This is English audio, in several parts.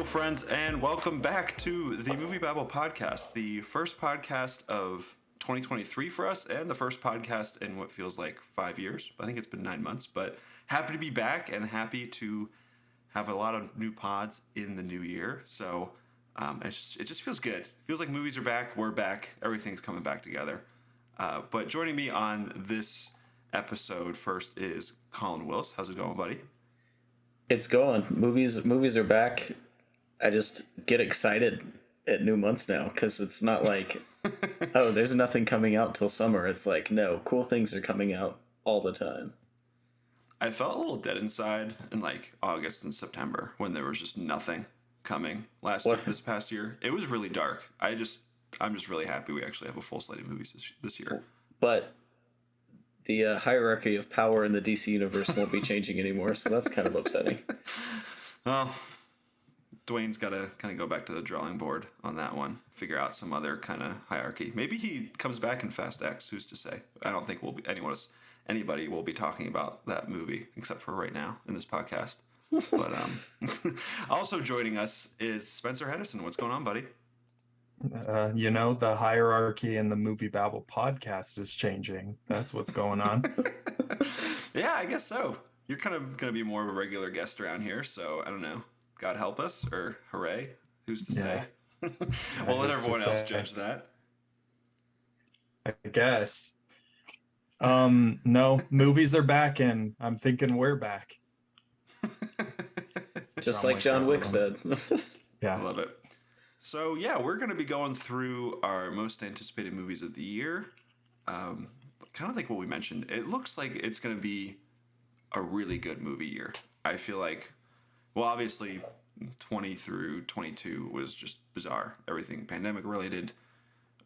friends, and welcome back to the MovieBabble Podcast, the first podcast of 2023 for us, and the first podcast in what feels like 5 years. I think it's been 9 months, but happy to be back and happy to have a lot of new pods in the new year. So it just feels good. It feels like movies are back, we're back, everything's coming back together. But joining me on this episode first is Collin Willis. How's it going, buddy? It's going. Movies are back. I just get excited at new months now because it's not like, oh, there's nothing coming out till summer. It's like, no, cool things are coming out all the time. I felt a little dead inside in like August and September when there was just nothing coming this past year. It was really dark. I'm just really happy we actually have a full slate of movies this year. But the hierarchy of power in the DC universe won't be changing anymore, so that's kind of upsetting. Well, Dwayne's got to kind of go back to the drawing board on that one, figure out some other kind of hierarchy. Maybe he comes back in Fast X, who's to say? I don't think anybody will be talking about that movie, except for right now in this podcast. But also joining us is Spencer Henderson. What's going on, buddy? The hierarchy in the MovieBabble Podcast is changing. That's what's going on. Yeah, I guess so. You're kind of going to be more of a regular guest around here, so I don't know. God help us, or hooray. Who's to say? We'll let everyone else judge that. I guess. No, movies are back, and I'm thinking we're back. Just like John Wick said. Yeah. I love it. So, yeah, we're going to be going through our most anticipated movies of the year. Kind of like what we mentioned. It looks like it's going to be a really good movie year. I feel like, well, obviously, 20 through 22 was just bizarre. Everything pandemic related.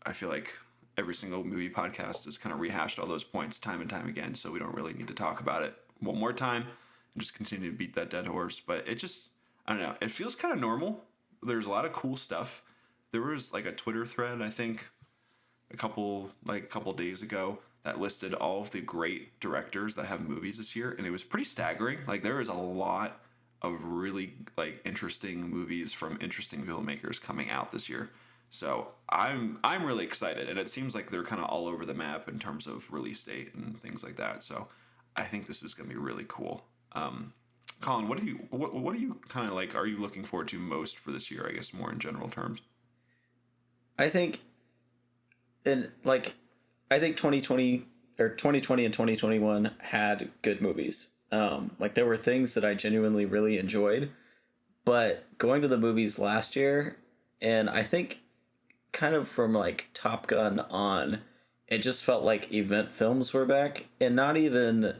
I feel like every single movie podcast has kind of rehashed all those points time and time again, so we don't really need to talk about it one more time and just continue to beat that dead horse. But it just, I don't know, it feels kind of normal. There's a lot of cool stuff. There was like a Twitter thread, I think, a couple days ago that listed all of the great directors that have movies this year, and it was pretty staggering. Like, there is a lot of really like interesting movies from interesting filmmakers coming out this year. So I'm really excited, and it seems like they're kind of all over the map in terms of release date and things like that. So I think this is going to be really cool. Collin, what do you kind of like? Are you looking forward to most for this year? I guess more in general terms. I think 2020 and 2021 had good movies. Like, there were things that I genuinely really enjoyed, but going to the movies last year, and I think kind of from like Top Gun on, it just felt like event films were back, and not even,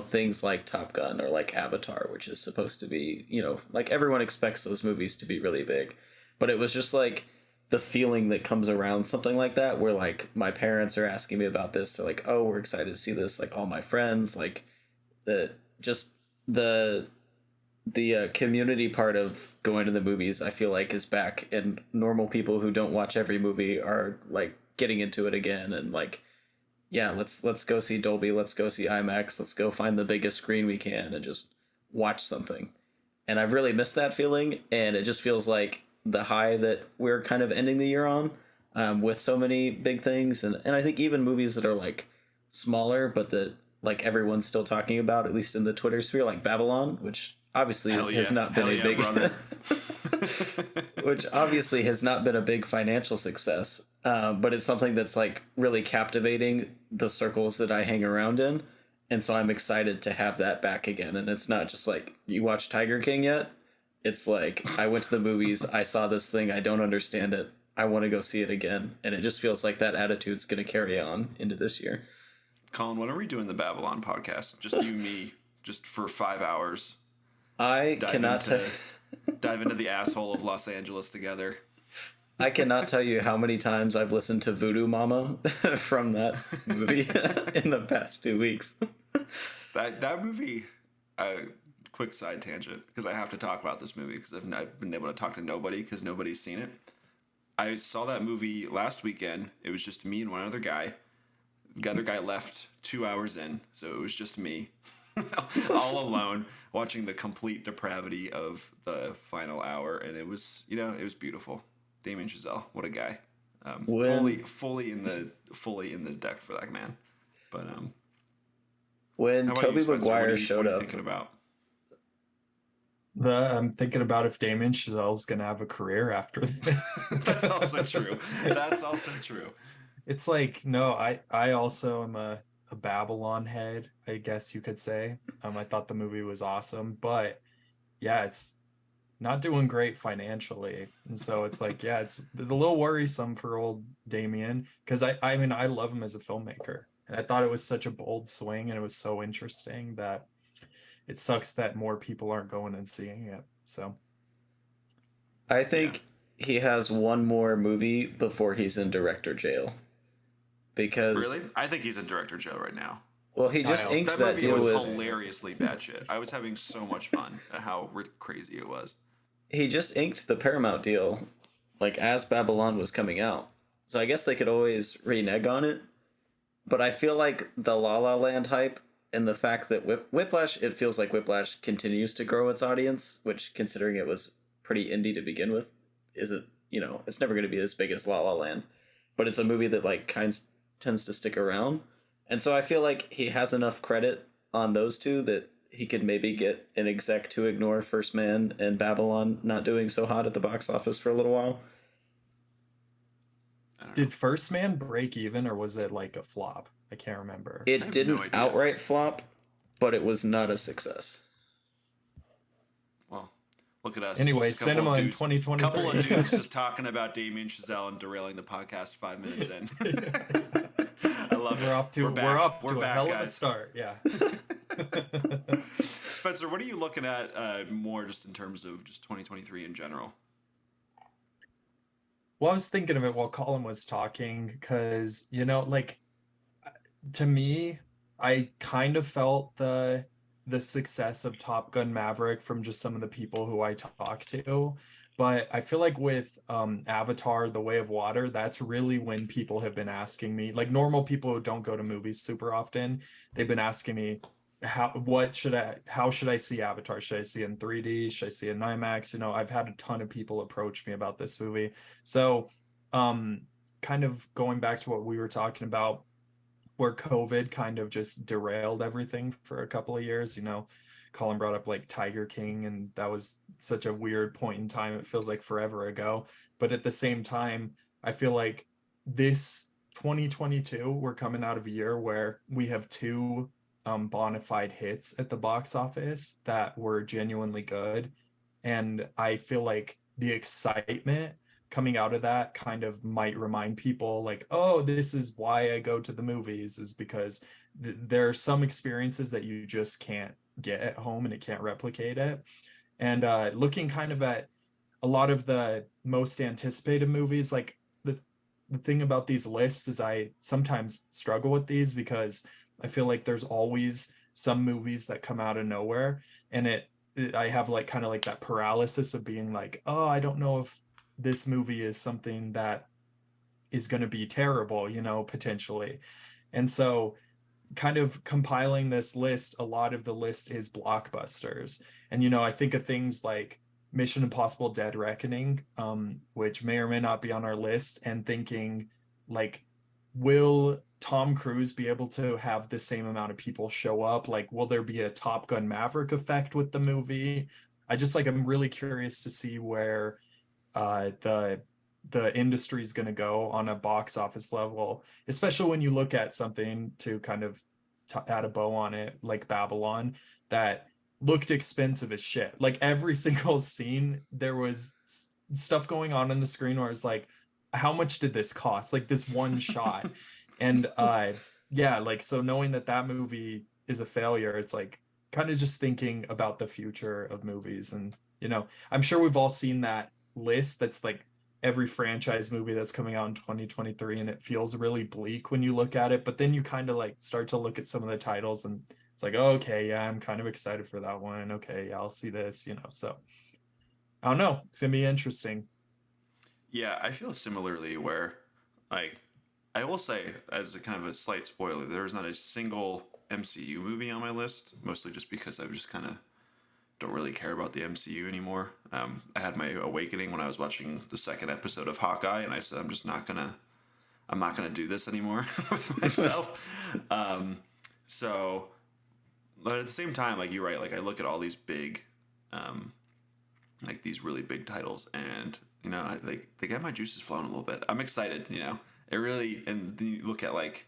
things like Top Gun or like Avatar, which is supposed to be, like everyone expects those movies to be really big, but it was just like the feeling that comes around something like that, where like my parents are asking me about this. They're like, oh, we're excited to see this. Like all my friends, like the community part of going to the movies, I feel like is back, and normal people who don't watch every movie are like getting into it again. And like, yeah, let's go see Dolby. Let's go see IMAX. Let's go find the biggest screen we can and just watch something. And I've really missed that feeling. And it just feels like the high that we're kind of ending the year on, with so many big things. And I think even movies that are like smaller, but that like everyone's still talking about, at least in the Twitter sphere, like Babylon, which obviously has not been a big which obviously has not been a big financial success. But it's something that's like really captivating the circles that I hang around in. And so I'm excited to have that back again. And it's not just like, you watch Tiger King yet? It's like, I went to the movies, I saw this thing, I don't understand it, I want to go see it again. And it just feels like that attitude's going to carry on into this year. Collin, when are we doing the Babylon podcast? Just you and me, just for 5 hours. I cannot dive into the asshole of Los Angeles together. I cannot tell you how many times I've listened to Voodoo Mama from that movie in the past 2 weeks. That movie, quick side tangent, because I have to talk about this movie because I've been able to talk to nobody because nobody's seen it. I saw that movie last weekend. It was just me and one other guy. The other guy left 2 hours in, so it was just me. all alone, watching the complete depravity of the final hour, and it was, it was beautiful. Damien Chazelle, what a guy. Fully in the deck for that man. But when how about Tobey you, Spencer? Maguire What showed are you up, thinking about? I'm thinking about if Damien Chazelle's gonna have a career after this. That's also true. That's also true. It's like, no, I also am a Babylon head, I guess you could say. I thought the movie was awesome, but yeah, it's not doing great financially. And so it's like, yeah, it's a little worrisome for old Damien, because I mean, I love him as a filmmaker. And I thought it was such a bold swing and it was so interesting that it sucks that more people aren't going and seeing it. So I think he has one more movie before he's in director jail. Because Really? I think he's in director jail right now. well, he just Niles. inked That that movie deal was with hilariously bad shit. I was having so much fun at how crazy it was. he just inked the Paramount deal like as Babylon was coming out. So I guess they could always renege on it. But I feel like the La La Land hype and the fact that Whiplash, it feels like Whiplash continues to grow its audience, which, considering it was pretty indie to begin with, isn't, it's never going to be as big as La La Land. But it's a movie that like tends to stick around. And so I feel like he has enough credit on those two that he could maybe get an exec to ignore First Man and Babylon not doing so hot at the box office for a little while. did First Man break even, or was it like a flop? I can't remember. I It have didn't no idea. outright flop, but it was not a success. Well, look at us. Anyway, Just a couple cinema of in dudes- 2023. Couple of dudes just talking about Damien Chazelle and derailing the podcast 5 minutes in. I love it. We're off to We're back. a back, hell of a guys. start. Yeah. Spencer, what are you looking at more just in terms of just 2023 in general? Well, I was thinking of it while Colin was talking, because, like, to me, I kind of felt the success of Top Gun Maverick from just some of the people who I talked to. But I feel like with Avatar, The Way of Water, that's really when people have been asking me, like normal people who don't go to movies super often, they've been asking me, how should I see Avatar? Should I see it in 3D? Should I see it in IMAX? I've had a ton of people approach me about this movie. So kind of going back to what we were talking about, where COVID kind of just derailed everything for a couple of years. Colin brought up like Tiger King, and that was such a weird point in time. It feels like forever ago. But at the same time, I feel like this 2022, we're coming out of a year where we have two bona fide hits at the box office that were genuinely good. And I feel like the excitement coming out of that kind of might remind people like, oh, this is why I go to the movies, is because there are some experiences that you just can't get at home and it can't replicate it. And looking kind of at a lot of the most anticipated movies, like the thing about these lists is I sometimes struggle with these because I feel like there's always some movies that come out of nowhere, and I have like kind of like that paralysis of being like, oh, I don't know if this movie is something that is going to be terrible, potentially. And so kind of compiling this list, a lot of the list is blockbusters. And, I think of things like Mission Impossible Dead Reckoning, which may or may not be on our list, and thinking like, will Tom Cruise be able to have the same amount of people show up? Like, will there be a Top Gun Maverick effect with the movie? I'm really curious to see where the industry is going to go on a box office level, especially when you look at something to kind of add a bow on it, like Babylon, that looked expensive as shit. Like every single scene, there was stuff going on the screen where it's like, how much did this cost? Like this one shot. And yeah, like, so knowing that movie is a failure, it's like kind of just thinking about the future of movies. And, I'm sure we've all seen that list that's like every franchise movie that's coming out in 2023, and it feels really bleak when you look at it. But then you kind of like start to look at some of the titles and it's like, oh, okay, yeah, I'm kind of excited for that one. Okay, yeah, I'll see this, so I don't know, it's gonna be interesting. Yeah, I feel similarly where like I will say, as a kind of a slight spoiler, there is not a single MCU movie on my list, mostly just because I just kind of don't really care about the MCU anymore. I had my awakening when I was watching the second episode of Hawkeye, and I said, I'm not gonna do this anymore with myself. So, but at the same time, like you're right, like I look at all these big, like these really big titles, and they get my juices flowing a little bit. I'm excited, it really. And then you look at like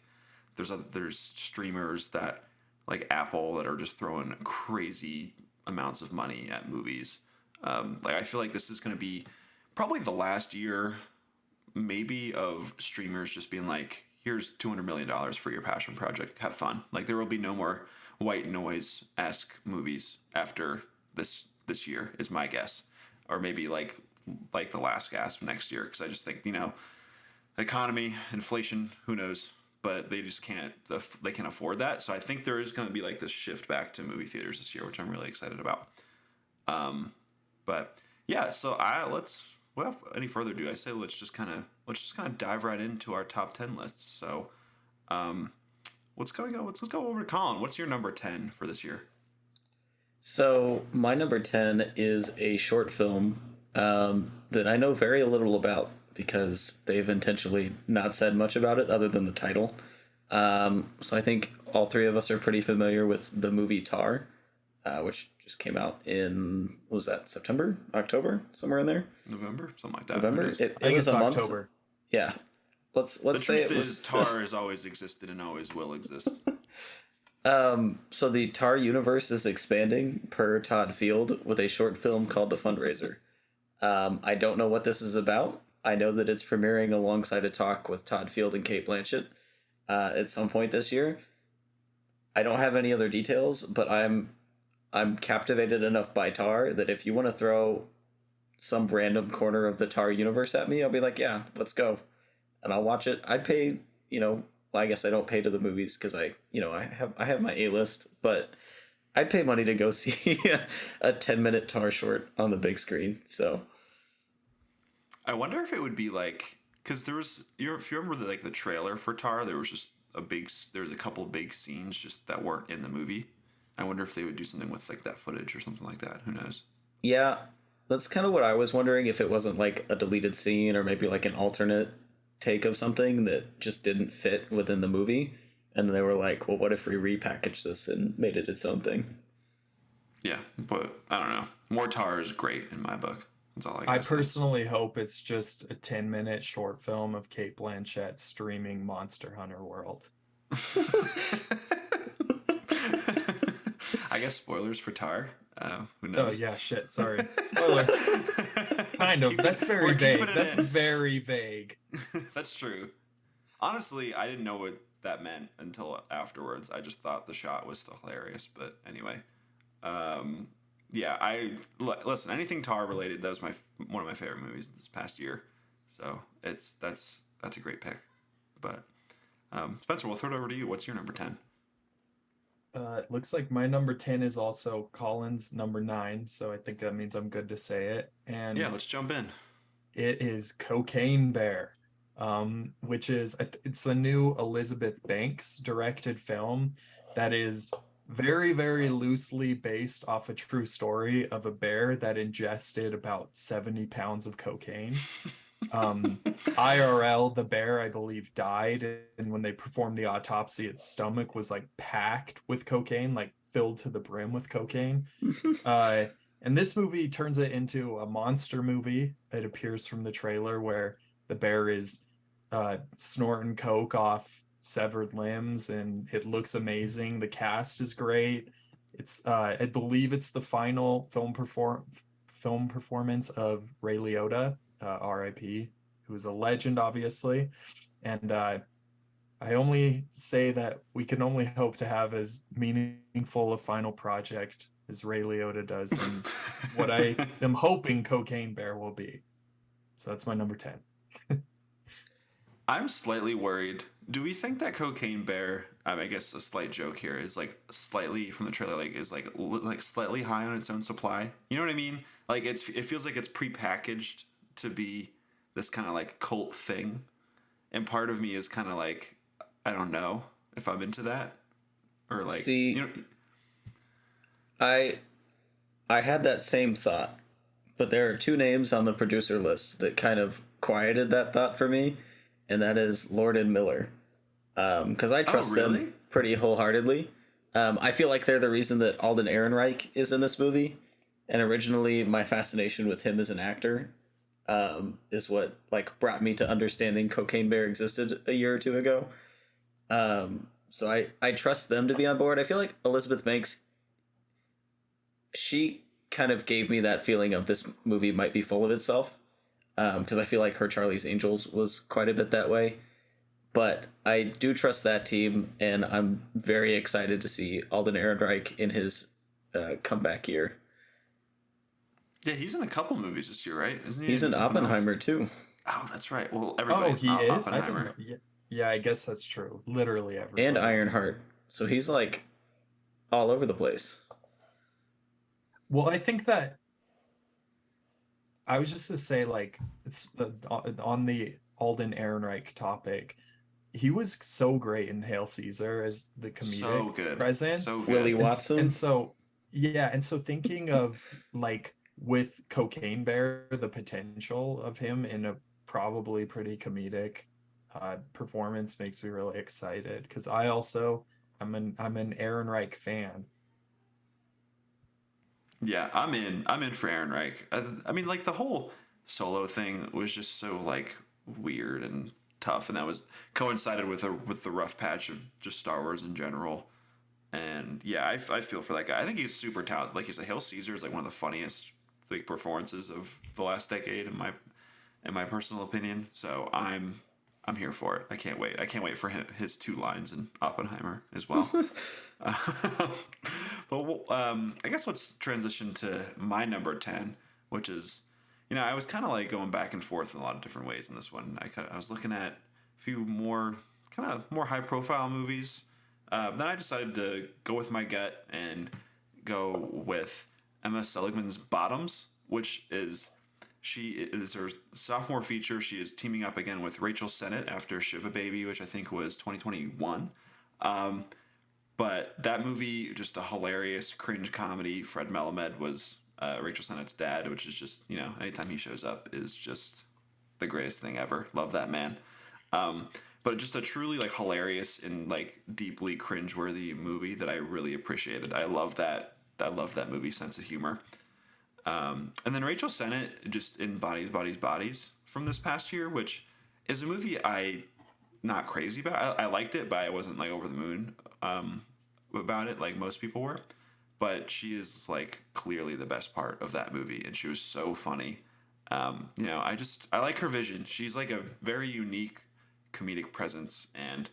there's streamers that like Apple that are just throwing crazy amounts of money at movies. Like I feel like this is going to be probably the last year, maybe, of streamers just being like, here's $200 million for your passion project. Have fun. Like there will be no more white noise-esque movies after this year is my guess. Or maybe like the last gasp next year. Because I just think, economy, inflation, who knows? But they just can't afford that. So I think there is going to be like this shift back to movie theaters this year, which I'm really excited about. But yeah, so without any further ado, I say let's just kind of dive right into our top 10 lists. So let's go over to Collin. What's your number 10 for this year? So my number 10 is a short film that I know very little about, because they've intentionally not said much about it other than the title. So I think all three of us are pretty familiar with the movie Tar, which just came out in, what was that, September, October, somewhere in there? November, something like that. November? It was a month. October. Yeah. Let's say it was. Tar has always existed and always will exist. So the Tar universe is expanding per Todd Field with a short film called The Fundraiser. I don't know what this is about. I know that it's premiering alongside a talk with Todd Field and Cate Blanchett at some point this year. I don't have any other details, but I'm captivated enough by Tar that if you want to throw some random corner of the Tar universe at me, I'll be like, yeah, let's go. And I'll watch it. I'd pay, I guess I don't pay to the movies because I have my A-list, but I'd pay money to go see a 10-minute Tar short on the big screen. So I wonder if it would be like, because there was, if you remember the trailer for Tar, there was a couple big scenes just that weren't in the movie. I wonder if they would do something with like that footage or something like that. Who knows? Yeah, that's kind of what I was wondering, if it wasn't like a deleted scene or maybe like an alternate take of something that just didn't fit within the movie. And they were like, well, what if we repackaged this and made it its own thing? Yeah, but I don't know. More Tar is great in my book. That's all I personally hope it's just a 10-minute short film of Cate Blanchett streaming Monster Hunter World. I guess spoilers for Tar. Who knows? Oh yeah, shit. Sorry, spoiler. Kind of. That's very vague. That's very vague. That's true. Honestly, I didn't know what that meant until afterwards. I just thought the shot was still hilarious. But anyway, yeah. Listen. Anything Tar related, that was one of my favorite movies this past year. So that's a great pick. But Spencer, we'll throw it over to you. What's your number 10? It looks like my number 10 is also Collin's number 9, so I think that means I'm good to say it. And yeah, let's jump in. It is Cocaine Bear, which is, it's the new Elizabeth Banks directed film that is very, very loosely based off a true story of a bear that ingested about 70 pounds of cocaine. IRL, the bear, I believe, died, and when they performed the autopsy, its stomach was like packed with cocaine, like filled to the brim with cocaine. And this movie turns it into a monster movie. It appears from the trailer where the bear is snorting coke off severed limbs, and it looks amazing. The cast is great. It's I believe it's the final film performance of Ray Liotta, R.I.P., who is a legend, obviously. And I only say that we can only hope to have as meaningful a final project as Ray Liotta does, and what I am hoping Cocaine Bear will be. So that's my number 10. I'm slightly worried. Do we think that Cocaine Bear, I guess a slight joke here, is like slightly from the trailer, like is like slightly high on its own supply? You know what I mean? Like it feels like it's prepackaged to be this kind of like cult thing, and part of me is kind of like, I don't know if I'm into that, or like, See, you know. I had that same thought, but there are two names on the producer list that kind of quieted that thought for me, and that is Lord and Miller, because I trust really? them pretty wholeheartedly. I feel like they're the reason that Alden Ehrenreich is in this movie, and originally my fascination with him as an actor is what like brought me to understanding Cocaine Bear existed a year or two ago. So I trust them to be on board. I feel like Elizabeth Banks, she kind of gave me that feeling of this movie might be full of itself, because I feel like her Charlie's Angels was quite a bit that way. But I do trust that team, and I'm very excited to see Alden Ehrenreich in his comeback year. Yeah, he's in a couple movies this year, right? Isn't he? He's in Oppenheimer too. Oh, that's right. Well, Oh, everybody's he is. I didn't Oppenheimer. know. Yeah, yeah, I guess that's true. Literally everybody. And Ironheart. So he's like all over the place. Well, I think that I was just to say, like, it's on the Alden Ehrenreich topic. He was so great in Hail Caesar as the comedic presence. So good. Willie Watson. And so, yeah, and so thinking of like with Cocaine Bear, the potential of him in a probably pretty comedic performance makes me really excited, because I'm an Ehrenreich fan. Yeah, I'm in for Ehrenreich. I mean, like the whole Solo thing was just so like weird and tough, and that was coincided with the rough patch of just Star Wars in general. And yeah, I feel for that guy. I think he's super talented. Like you said, Hail Caesar is like one of the funniest like performances of the last decade in my personal opinion. So I'm here for it. I can't wait. I can't wait for his two lines in Oppenheimer as well. But I guess let's transition to my number 10, which is, I was kind of like going back and forth in a lot of different ways in this one. I was looking at a few more high profile movies. Then I decided to go with my gut and go with Emma Seligman's Bottoms, which is her sophomore feature. She is teaming up again with Rachel Sennett after Shiva Baby, which I think was 2021. But that movie, just a hilarious cringe comedy. Fred Melamed was Rachel Sennett's dad, which is just, anytime he shows up is just the greatest thing ever. Love that man. But just a truly like hilarious and like deeply cringeworthy movie that I really appreciated. I love that movie sense of humor. And then Rachel Sennett just in Bodies from this past year, which is a movie I not crazy about. I liked it, but I wasn't like over the moon about it like most people were. But she is like clearly the best part of that movie, and she was so funny. I like her vision. She's like a very unique comedic presence, and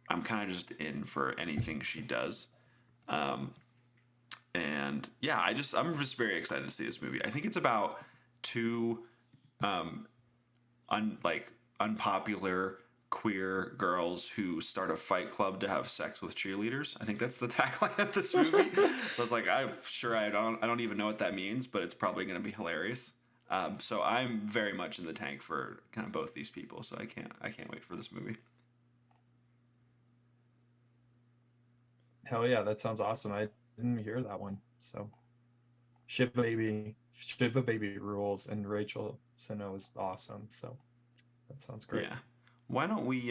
I'm kind of just in for anything she does. And yeah, I'm just very excited to see this movie. I think it's about two unpopular queer girls who start a fight club to have sex with cheerleaders. I think that's the tagline of this movie. So I was like, I don't even know what that means, but it's probably going to be hilarious. So I'm very much in the tank for kind of both these people. So I can't wait for this movie. Hell yeah, that sounds awesome. I didn't hear that one. So Shiva Baby rules, and Rachel Sennett was awesome. So that sounds great. Yeah. Why don't we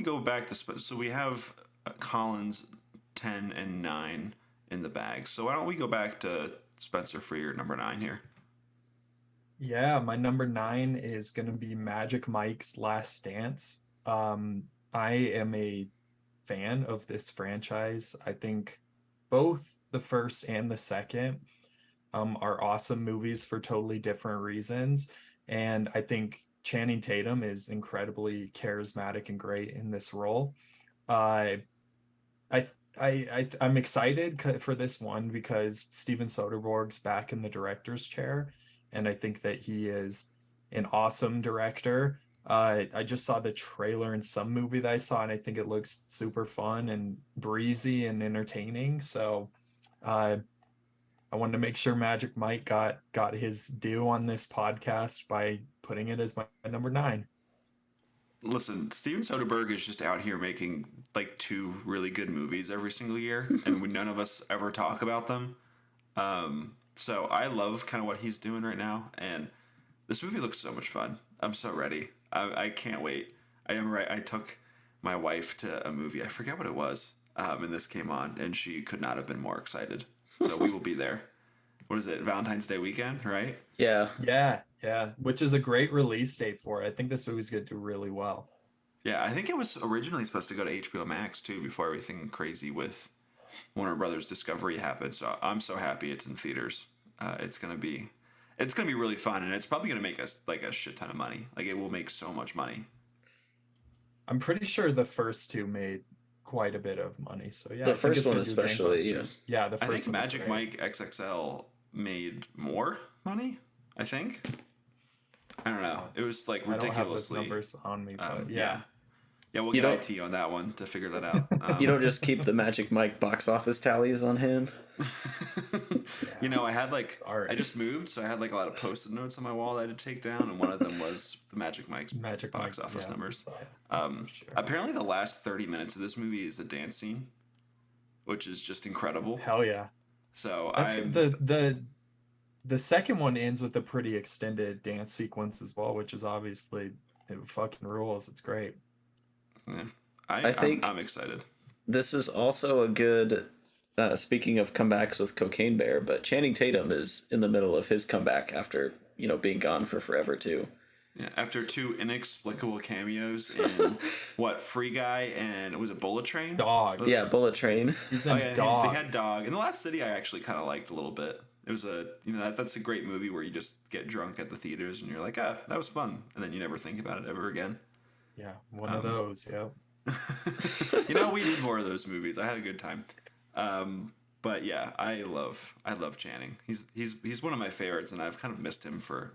go back to so we have Collin's 10 and 9 in the bag. So why don't we go back to Spencer for your number 9 here? Yeah, my number 9 is going to be Magic Mike's Last Dance. I am a fan of this franchise. I think both the first and the second are awesome movies for totally different reasons. And I think Channing Tatum is incredibly charismatic and great in this role. I'm excited for this one because Steven Soderbergh's back in the director's chair, and I think that he is an awesome director. I just saw the trailer in some movie that I saw, and I think it looks super fun and breezy and entertaining. So I wanted to make sure Magic Mike got his due on this podcast by putting it as my number 9. Listen, Steven Soderbergh is just out here making like 2 really good movies every single year, and none of us ever talk about them. So I love kind of what he's doing right now, and this movie looks so much fun. I'm so ready. I can't wait. I am right. I took my wife to a movie. I forget what it was, and this came on, and she could not have been more excited. So we will be there. What is it? Valentine's Day weekend, right? Yeah. Yeah, which is a great release date for it. I think this movie's going to do really well. Yeah, I think it was originally supposed to go to HBO Max too before everything crazy with Warner Brothers Discovery happened. So I'm so happy it's in theaters. It's gonna be really fun, and it's probably gonna make us like a shit ton of money. Like it will make so much money. I'm pretty sure the first 2 made quite a bit of money. So yeah, The first one especially, yes. Yeah, the first I think one. Magic Mike XXL made more money. I think. I don't know. It was like ridiculously. I don't have those numbers on me, but yeah. Yeah, we'll get IT on that one to figure that out. You don't just keep the Magic Mike box office tallies on hand? You know, I had like, I just moved, so I had like a lot of post-it notes on my wall that I had to take down, and one of them was the Magic Mike's box office numbers. Sure. Apparently the last 30 minutes of this movie is a dance scene, which is just incredible. Hell yeah. So the second one ends with a pretty extended dance sequence as well, which is obviously, it fucking rules. It's great. Yeah. I think I'm excited. This is also a good, speaking of comebacks with Cocaine Bear, but Channing Tatum is in the middle of his comeback after, being gone for forever too. Yeah, after 2 inexplicable cameos in what, Free Guy and was it Bullet Train? Dog. Yeah, Bullet Train. He's in Dog. They had Dog. In The Last City, I actually kind of liked a little bit. It was that's a great movie where you just get drunk at the theaters and you're like, that was fun, and then you never think about it ever again. Yeah, one of those. Yeah. We need more of those movies. I had a good time. But yeah, I love Channing. He's one of my favorites, and I've kind of missed him for.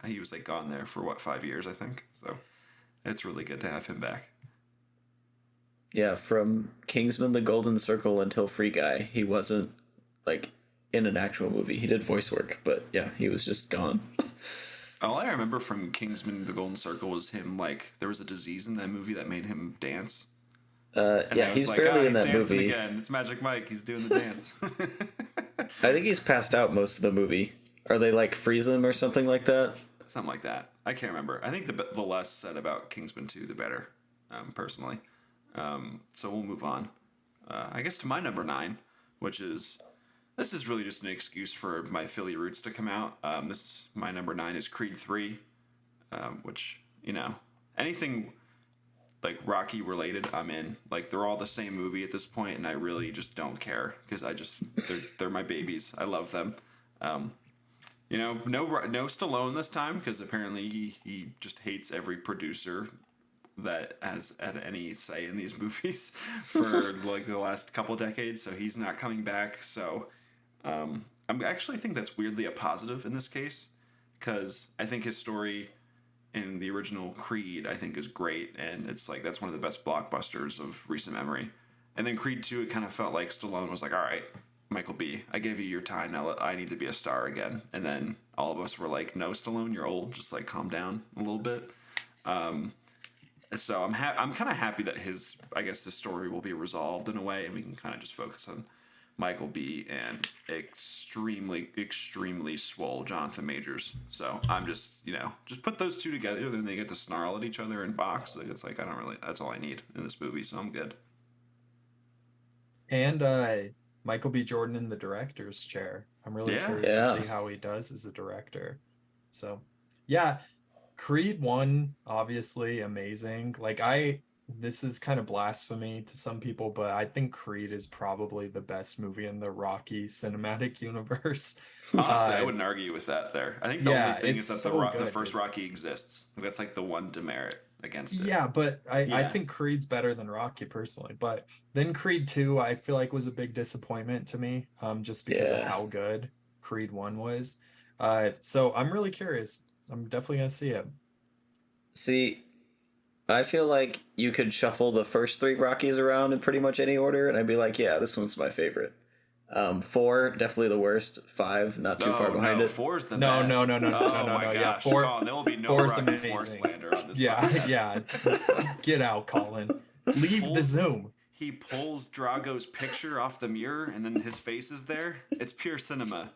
He was like gone there for 5 years, I think. So it's really good to have him back. Yeah, from Kingsman: The Golden Circle until Free Guy, he wasn't like in an actual movie. He did voice work, but yeah, he was just gone. All I remember from Kingsman: The Golden Circle was him, like, there was a disease in that movie that made him dance. Yeah, he's like, barely in that movie. Again. It's Magic Mike. He's doing the dance. I think he's passed out most of the movie. Are they like freeze him or something like that? Something like that. I can't remember. I think the less said about Kingsman 2, the better, personally. So we'll move on. I guess to my number 9, which is... This is really just an excuse for my Philly roots to come out. My number 9 is Creed 3, which, anything like Rocky related, I'm in. Like, they're all the same movie at this point, and I really just don't care because they're my babies. I love them. No Stallone this time because apparently he just hates every producer that has had any say in these movies for like the last couple decades, so he's not coming back. So I actually think that's weirdly a positive in this case, because I think his story in the original Creed I think is great, and it's like that's one of the best blockbusters of recent memory. And then Creed 2, it kind of felt like Stallone was like, all right, Michael B., I gave you your time, now I need to be a star again. And then all of us were like, no, Stallone, you're old, just like calm down a little bit. So I'm kind of happy that the story will be resolved in a way, and we can kind of just focus on Michael B. and extremely, extremely swole Jonathan Majors. So I'm just put those two together, then they get to snarl at each other and box. Like, it's like, that's all I need in this movie, so I'm good. And Michael B. Jordan in the director's chair. I'm really curious to see how he does as a director. So, yeah, Creed 1, obviously amazing. Like, this is kind of blasphemy to some people, but I think Creed is probably the best movie in the Rocky cinematic universe. Honestly, I wouldn't argue with that there. I think the only thing is that the first Rocky exists. That's like the one demerit against it. Yeah, but I think Creed's better than Rocky personally. But then Creed 2, I feel like was a big disappointment to me, just because of how good Creed 1 was. So I'm really curious. I'm definitely going to see it. See, I feel like you could shuffle the first 3 Rockies around in pretty much any order, and I'd be like, yeah, this one's my favorite. 4 definitely the worst. 5 not too far behind it. 4's the No, best. no, no, no, no, Oh no, no, my no. gosh, Yeah, 4. Colin, there will be no 4's Rocky amazing. 4 slander on this Yeah, podcast. yeah. Get out, Colin. Leave the Zoom. He pulls Drago's picture off the mirror, and then his face is there. It's pure cinema.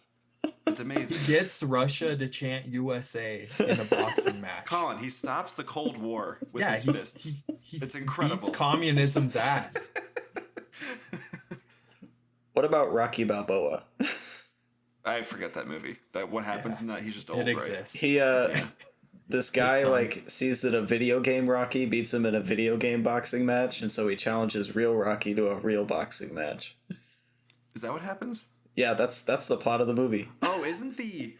It's amazing. He gets Russia to chant USA in a boxing match. Colin, he stops the Cold War with his he's- fists. he It's incredible. beats communism's ass. What about Rocky Balboa? I forget that movie. What happens in that? He's just old, It exists. He this guy son. like sees that a video game Rocky beats him in a video game boxing match, and so he challenges real Rocky to a real boxing match. Is that what happens? Yeah, that's the plot of the movie. Oh, isn't the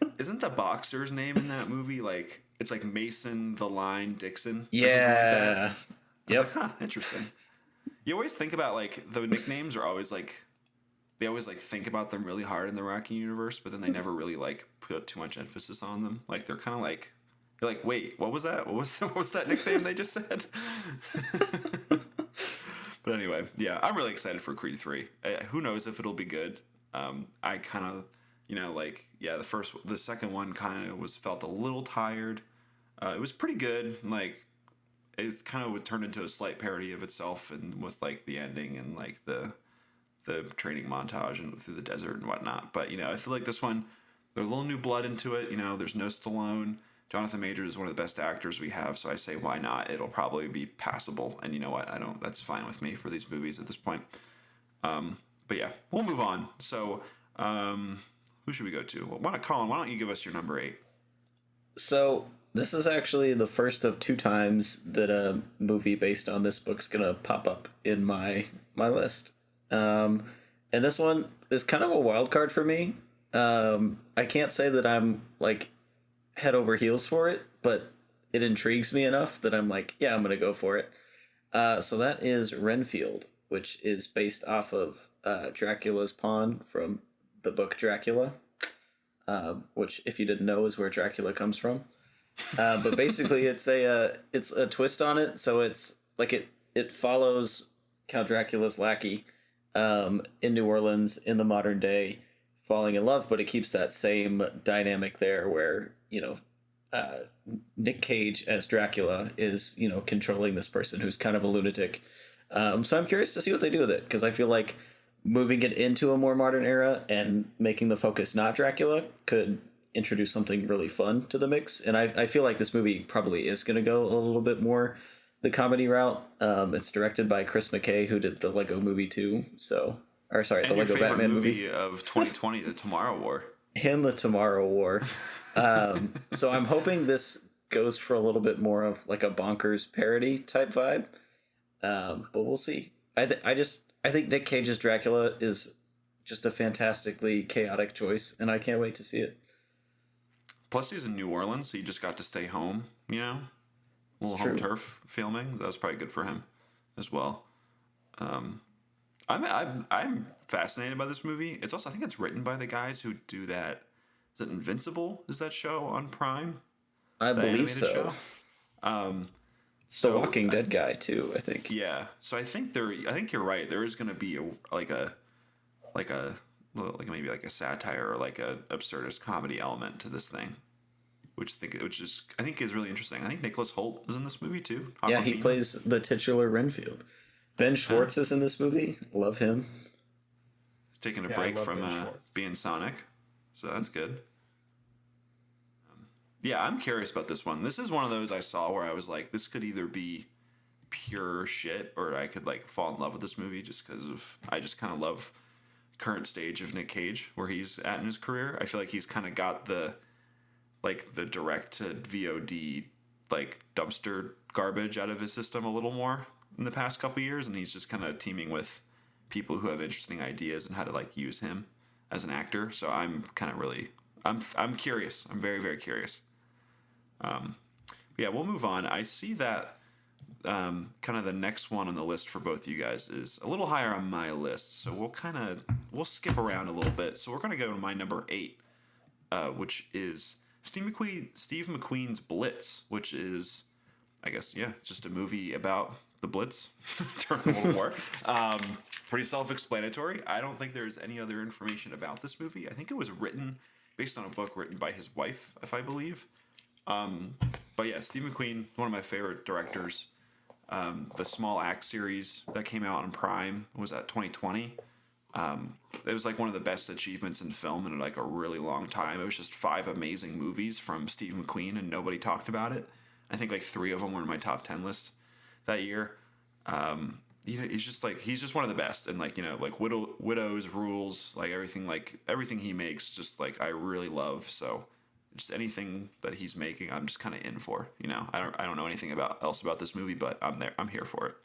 boxer's name in that movie like it's like Mason the Line Dixon? Or something like that? Yeah. I was like, huh, interesting. You always think about like the nicknames are always like they always like think about them really hard in the Rocky universe, but then they never really like put too much emphasis on them. Like they're kind of like you're like, wait, what was that? What was that nickname they just said? But anyway, yeah, I'm really excited for Creed 3. Who knows if it'll be good? I kind of, the second one kind of felt a little tired. It was pretty good. Like it kind of would turn into a slight parody of itself, and with like the ending and like the training montage and through the desert and whatnot. But I feel like this one, there's a little new blood into it. There's no Stallone. Jonathan Majors is one of the best actors we have, so I say why not? It'll probably be passable, and you know what? That's fine with me for these movies at this point. But yeah, we'll move on. So, who should we go to? Colin, why don't you give us your number 8? So this is actually the first of 2 times that a movie based on this book's gonna pop up in my list. And this one is kind of a wild card for me. I can't say that I'm like head over heels for it, but it intrigues me enough that I'm like, yeah, I'm gonna go for it. So that is Renfield, which is based off of Dracula's Pawn from the book Dracula, which, if you didn't know, is where Dracula comes from. But basically, it's a twist on it. So it's like it follows Count Dracula's lackey in New Orleans in the modern day, falling in love, but it keeps that same dynamic there where Nick Cage as Dracula is controlling this person who's kind of a lunatic. So I'm curious to see what they do with it, because I feel like moving it into a more modern era and making the focus not Dracula could introduce something really fun to the mix. And I feel like this movie probably is going to go a little bit more the comedy route. It's directed by Chris McKay, who did the Lego Movie 2. The Lego Batman movie of 2020, The Tomorrow War. And The Tomorrow War. So I'm hoping this goes for a little bit more of like a bonkers parody type vibe. But we'll see. I think Nick Cage's Dracula is just a fantastically chaotic choice, and I can't wait to see it. Plus, he's in New Orleans, so he just got to stay home. A little home turf filming. That was probably good for him as well. I'm fascinated by this movie. It's also, I think it's written by the guys who do that. Is it Invincible? Is that show on Prime? I believe so. It's the Walking Dead guy too, I think. Yeah. So I think you're right. There is going to be maybe like a satire or like a absurdist comedy element to this thing, which I think is really interesting. I think Nicholas Hoult is in this movie too. Yeah, he plays the titular Renfield. Ben Schwartz is in this movie. Love him. Taking a break from being Sonic, so that's good. Yeah, I'm curious about this one. This is one of those I saw where I was like, this could either be pure shit or I could like fall in love with this movie just because I just kind of love current stage of Nick Cage where he's at in his career. I feel like he's kind of got the direct to VOD like dumpster garbage out of his system a little more in the past couple years, and he's just kind of teaming with people who have interesting ideas and how to like use him as an actor. So I'm kind of really I'm curious. I'm very, very curious. Yeah, we'll move on. I see that kind of the next one on the list for both you guys is a little higher on my list, so we'll skip around a little bit. So we're going to go to my number 8, which is Steve McQueen's Blitz, which is, I guess, yeah, it's just a movie about the Blitz during the World War. Pretty self-explanatory. I don't think there's any other information about this movie. I think it was written based on a book written by his wife, if I believe. But yeah, Steve McQueen, one of my favorite directors. The Small Axe series that came out on Prime was at 2020. It was like one of the best achievements in film in like a really long time. It was just 5 amazing movies from Steve McQueen, and nobody talked about it. I think like 3 of them were in my top 10 list that year. He's just one of the best, and like like Widows rules, like everything he makes, just like I really love. So just anything that he's making, I'm just kind of in for. I don't know anything else about this movie, but I'm here for it.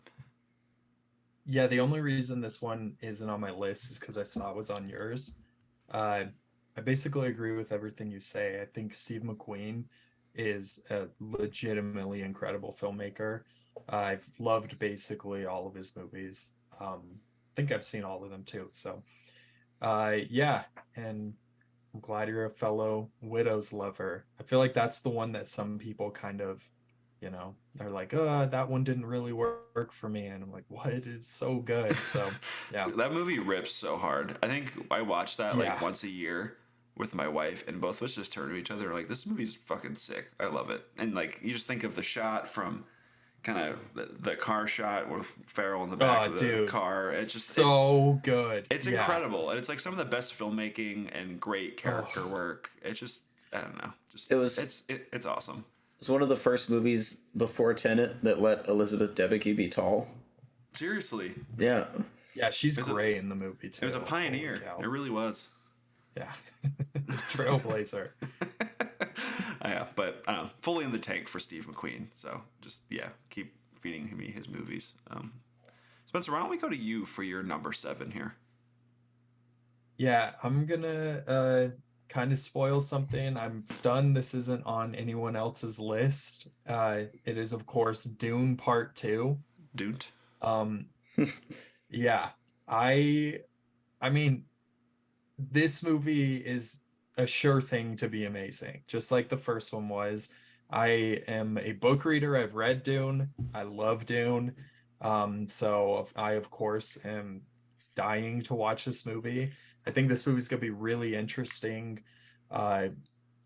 Yeah, the only reason this one isn't on my list is because I saw it was on yours. I basically agree with everything you say. I think Steve McQueen is a legitimately incredible filmmaker. I've loved basically all of his movies. I think I've seen all of them too. So, yeah, and I'm glad you're a fellow Widows lover. I feel like that's the one that some people kind of, they're like, oh, that one didn't really work for me. And I'm like, what? It is so good. So, yeah. That movie rips so hard. I think I watch that like once a year with my wife, and both of us just turn to each other and like, this movie's fucking sick. I love it. And like, you just think of the shot from kind of the car shot with Farrell in the back of the car. It's just so good. It's incredible, and it's like some of the best filmmaking and great character work. It's just, I don't know, it's awesome. It's one of the first movies before Tenet that let Elizabeth Debicki be tall. Seriously. Yeah. Yeah, she's great in the movie too. It was a pioneer. It really was. Yeah. Trailblazer. Yeah, but I don't know, fully in the tank for Steve McQueen. So just keep feeding me his movies. Spencer, why don't we go to you for your number 7 here? Yeah, I'm gonna kind of spoil something. I'm stunned this isn't on anyone else's list. It is of course Dune Part 2. Dune. Yeah. I mean, this movie is a sure thing to be amazing, just like the first one was. I am a book reader. I've read Dune. I love Dune. So I, of course, am dying to watch this movie. I think this movie is going to be really interesting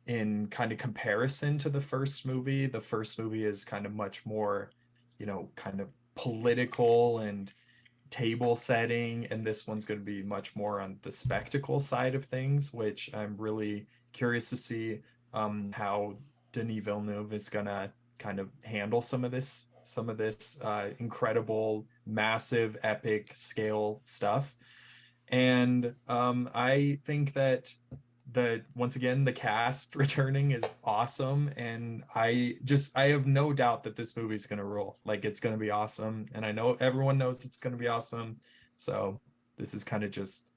in kind of comparison to the first movie. The first movie is kind of much more, kind of political and table setting, and this one's going to be much more on the spectacle side of things, which I'm really curious to see how Denis Villeneuve is going to kind of handle some of this incredible, massive, epic scale stuff. And I think that once again, the cast returning is awesome, and I have no doubt that this movie's gonna rule. Like, it's gonna be awesome, and I know everyone knows it's gonna be awesome. So this is kind of just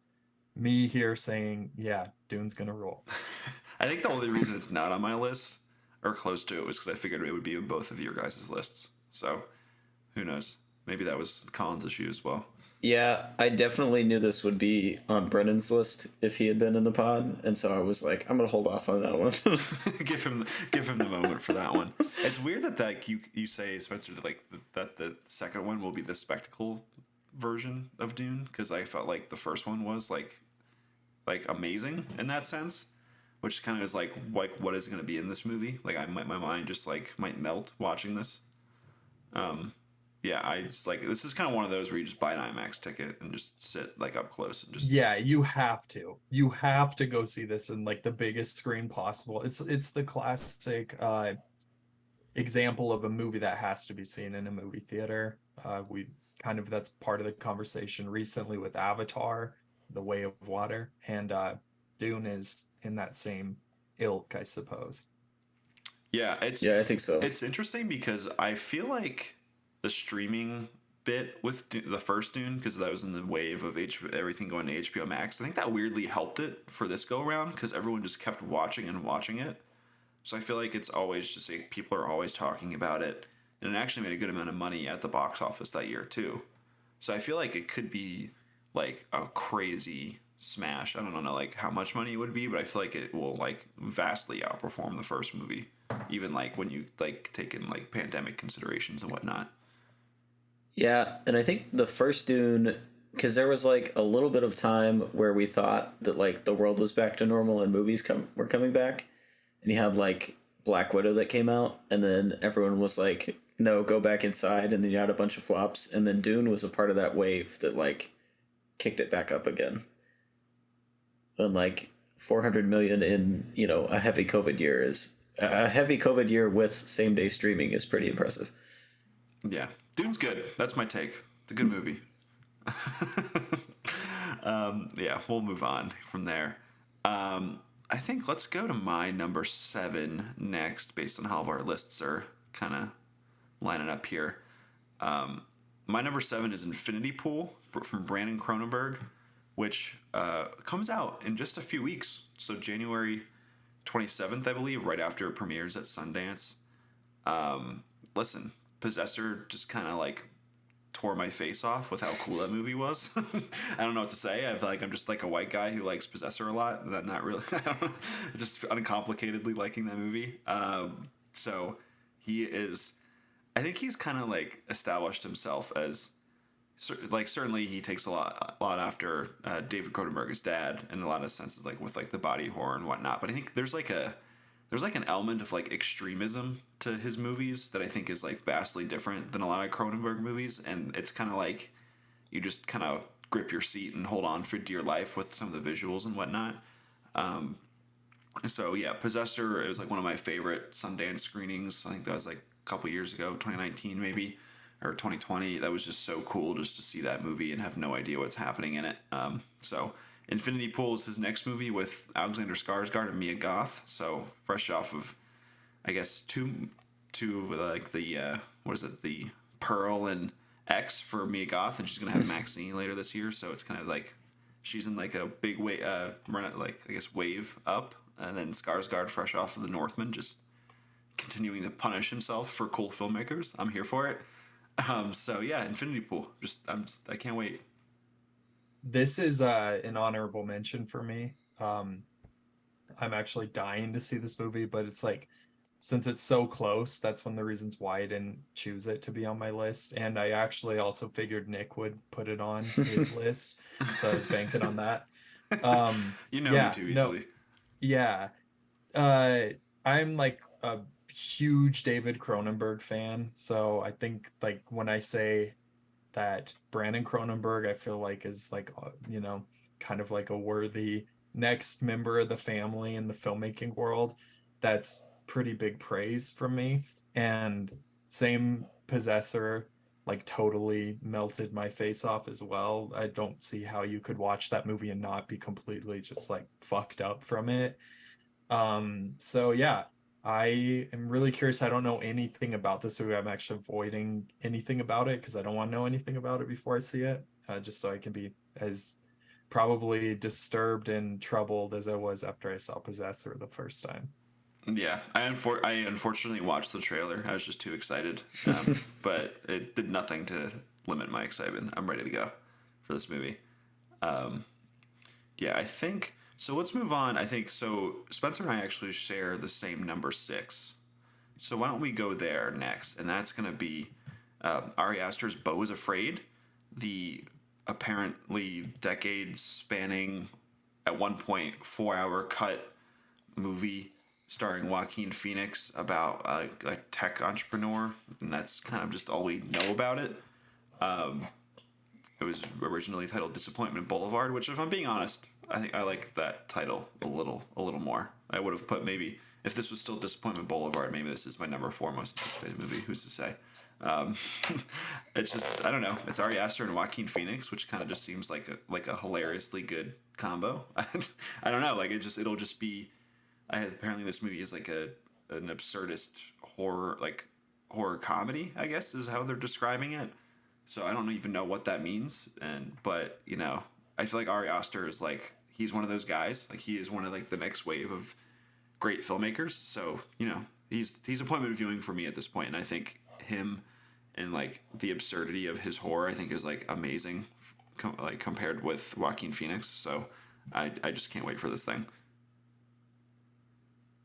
me here saying, yeah, Dune's gonna rule. I think the only reason it's not on my list or close to it was because I figured it would be in both of your guys' lists. So who knows? Maybe that was Colin's issue as well. Yeah, I definitely knew this would be on Brennan's list if he had been in the pod, and so I was like, I'm gonna hold off on that one. give him the moment for that one. It's weird that you say, Spencer, that the second one will be the spectacle version of Dune, because I felt like the first one was like amazing in that sense, which kind of is like what is going to be in this movie. Like my mind just like might melt watching this. Yeah, I just like, this is kind of one of those where you just buy an IMAX ticket and just sit like up close and just. Yeah, you have to go see this in like the biggest screen possible. It's the classic example of a movie that has to be seen in a movie theater. That's part of the conversation recently with Avatar, The Way of Water, and Dune is in that same ilk, I suppose. Yeah, I think so. It's interesting because I feel like the streaming bit with the first Dune, because that was in the wave of everything going to HBO Max, I think that weirdly helped it for this go around, because everyone just kept watching it. So I feel like it's always just like people are always talking about it, and it actually made a good amount of money at the box office that year too. So I feel like it could be like a crazy smash. I don't know like how much money it would be, but I feel like it will like vastly outperform the first movie, even like when you like take in like pandemic considerations and whatnot. Yeah, and I think the first Dune, because there was like a little bit of time where we thought that like the world was back to normal and movies were coming back, and you had like Black Widow that came out, and then everyone was like, "No, go back inside," and then you had a bunch of flops, and then Dune was a part of that wave that like kicked it back up again. And like 400 million in a heavy COVID year is a heavy COVID year with same day streaming is pretty impressive. Yeah, Dune's good. That's my take. It's a good movie. Yeah, we'll move on from there. I think let's go to my number 7 next, based on how our lists are kind of lining up here. My number 7 is Infinity Pool from Brandon Cronenberg, which comes out in just a few weeks. So January 27th, I believe, right after it premieres at Sundance. Listen, Possessor just kind of like tore my face off with how cool that movie was. I don't know what to say. I feel like I'm just like a white guy who likes Possessor a lot. That not really, I don't know, just uncomplicatedly liking that movie. So he is, I think he's kind of like established himself as like, certainly he takes a lot after David Cronenberg's dad in a lot of senses, like with like the body horror and whatnot. But I think there's like an element of like extremism to his movies that I think is like vastly different than a lot of Cronenberg movies, and it's kind of like you just kind of grip your seat and hold on for dear life with some of the visuals and whatnot. So yeah, Possessor, it was like one of my favorite Sundance screenings. I think that was like a couple years ago, 2019 maybe, or 2020. That was just so cool just to see that movie and have no idea what's happening in it. So Infinity Pool is his next movie with Alexander Skarsgård and Mia Goth. So fresh off of, I guess, two like the the Pearl and X for Mia Goth, and she's gonna have Maxine later this year. So it's kind of like she's in like a big wave up, and then Skarsgård fresh off of The Northman, just continuing to punish himself for cool filmmakers. I'm here for it. So yeah, Infinity Pool. I can't wait. This is an honorable mention for me. I'm actually dying to see this movie, but it's like, since it's so close, that's one of the reasons why I didn't choose it to be on my list. And I actually also figured Nick would put it on his list, so I was banking on that. Me too easily. No, yeah. I'm like a huge David Cronenberg fan, so I think like when I say that Brandon Cronenberg, I feel like is like kind of like a worthy next member of the family in the filmmaking world. That's pretty big praise from me. And same Possessor, like totally melted my face off as well. I don't see how you could watch that movie and not be completely just like fucked up from it. So yeah, I am really curious. I don't know anything about this movie. I'm actually avoiding anything about it because I don't want to know anything about it before I see it, just so I can be as probably disturbed and troubled as I was after I saw Possessor the first time. Yeah, I unfortunately watched the trailer. I was just too excited, but it did nothing to limit my excitement. I'm ready to go for this movie. Yeah, I think so. Let's move on. I think so. Spencer and I actually share the same number 6, so why don't we go there next? And that's going to be Ari Aster's Beau is Afraid, the apparently decades-spanning, at one point 4-hour cut movie starring Joaquin Phoenix about a tech entrepreneur, and that's kind of just all we know about it. It was originally titled Disappointment Boulevard, which, if I'm being honest, I think I like that title a little more. I would have put, maybe if this was still Disappointment Boulevard, maybe this is my number 4 most anticipated movie. Who's to say? It's just, I don't know. It's Ari Aster and Joaquin Phoenix, which kind of just seems like a hilariously good combo. I don't know. Like it'll just be. Apparently this movie is like an absurdist horror comedy, I guess is how they're describing it. So I don't even know what that means. But I feel like Ari Aster is like, he's one of those guys. Like he is one of like the next wave of great filmmakers. So he's appointment viewing for me at this point, and I think him and like the absurdity of his horror, I think, is like amazing, like compared with Joaquin Phoenix. So I just can't wait for this thing.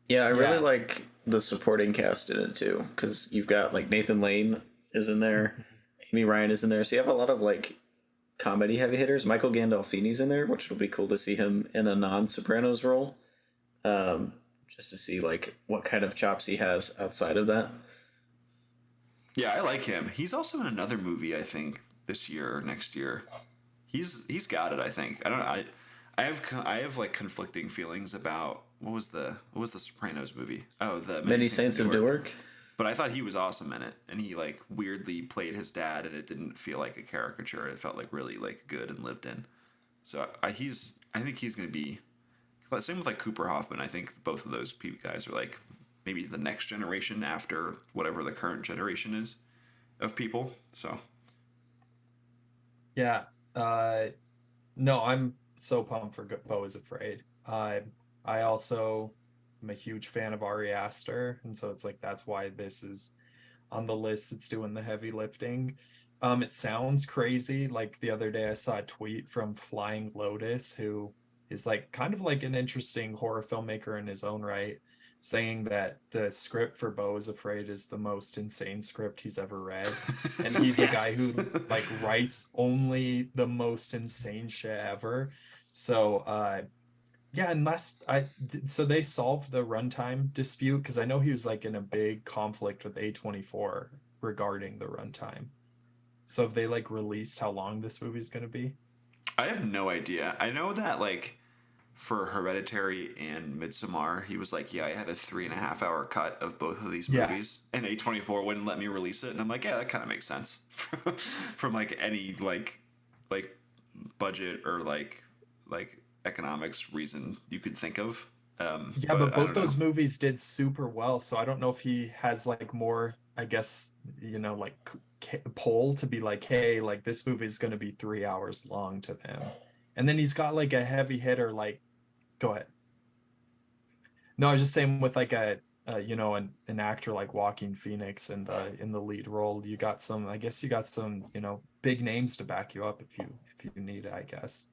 Yeah, I really like the supporting cast in it too, because you've got like Nathan Lane is in there, Amy Ryan is in there. So you have a lot of like comedy heavy hitters. Michael Gandolfini's in there, which will be cool to see him in a non-Sopranos role. Just to see like what kind of chops he has outside of that. Yeah, I like him. He's also in another movie, I think, this year or next year. He's got it, I think. I have like conflicting feelings about what was the Sopranos movie? Oh, the Many Saints of Newark. But I thought he was awesome in it, and he like weirdly played his dad, and it didn't feel like a caricature. It felt like really like good and lived in. So I think he's going to be same with like Cooper Hoffman. I think both of those guys are like maybe the next generation after whatever the current generation is of people. So Yeah. No, I'm so pumped for Beau is Afraid. I also am a huge fan of Ari Aster, and so it's like that's why this is on the list. It's doing the heavy lifting. It sounds crazy. Like the other day I saw a tweet from Flying Lotus, who is like kind of like an interesting horror filmmaker in his own right, saying that the script for Beau is Afraid is the most insane script he's ever read. And he's a guy who like writes only the most insane shit ever. So yeah, so they solved the runtime dispute, because I know he was like in a big conflict with A24 regarding the runtime. So have they like released how long this movie's gonna be? I have no idea. I know that like for Hereditary and Midsommar, he was like, yeah, I had a 3.5 hour cut of both of these movies, and A24 wouldn't let me release it. And I'm like, yeah, that kind of makes sense from like any like budget or like economics reason you could think of. But both those movies did super well. So I don't know if he has like more, I guess, like pull to be like, hey, like this movie is going to be 3 hours long to them. And then he's got like a heavy hitter, like, go ahead. No, I was just saying with like an actor like Joaquin Phoenix in the lead role, you got some big names to back you up if you need it, I guess.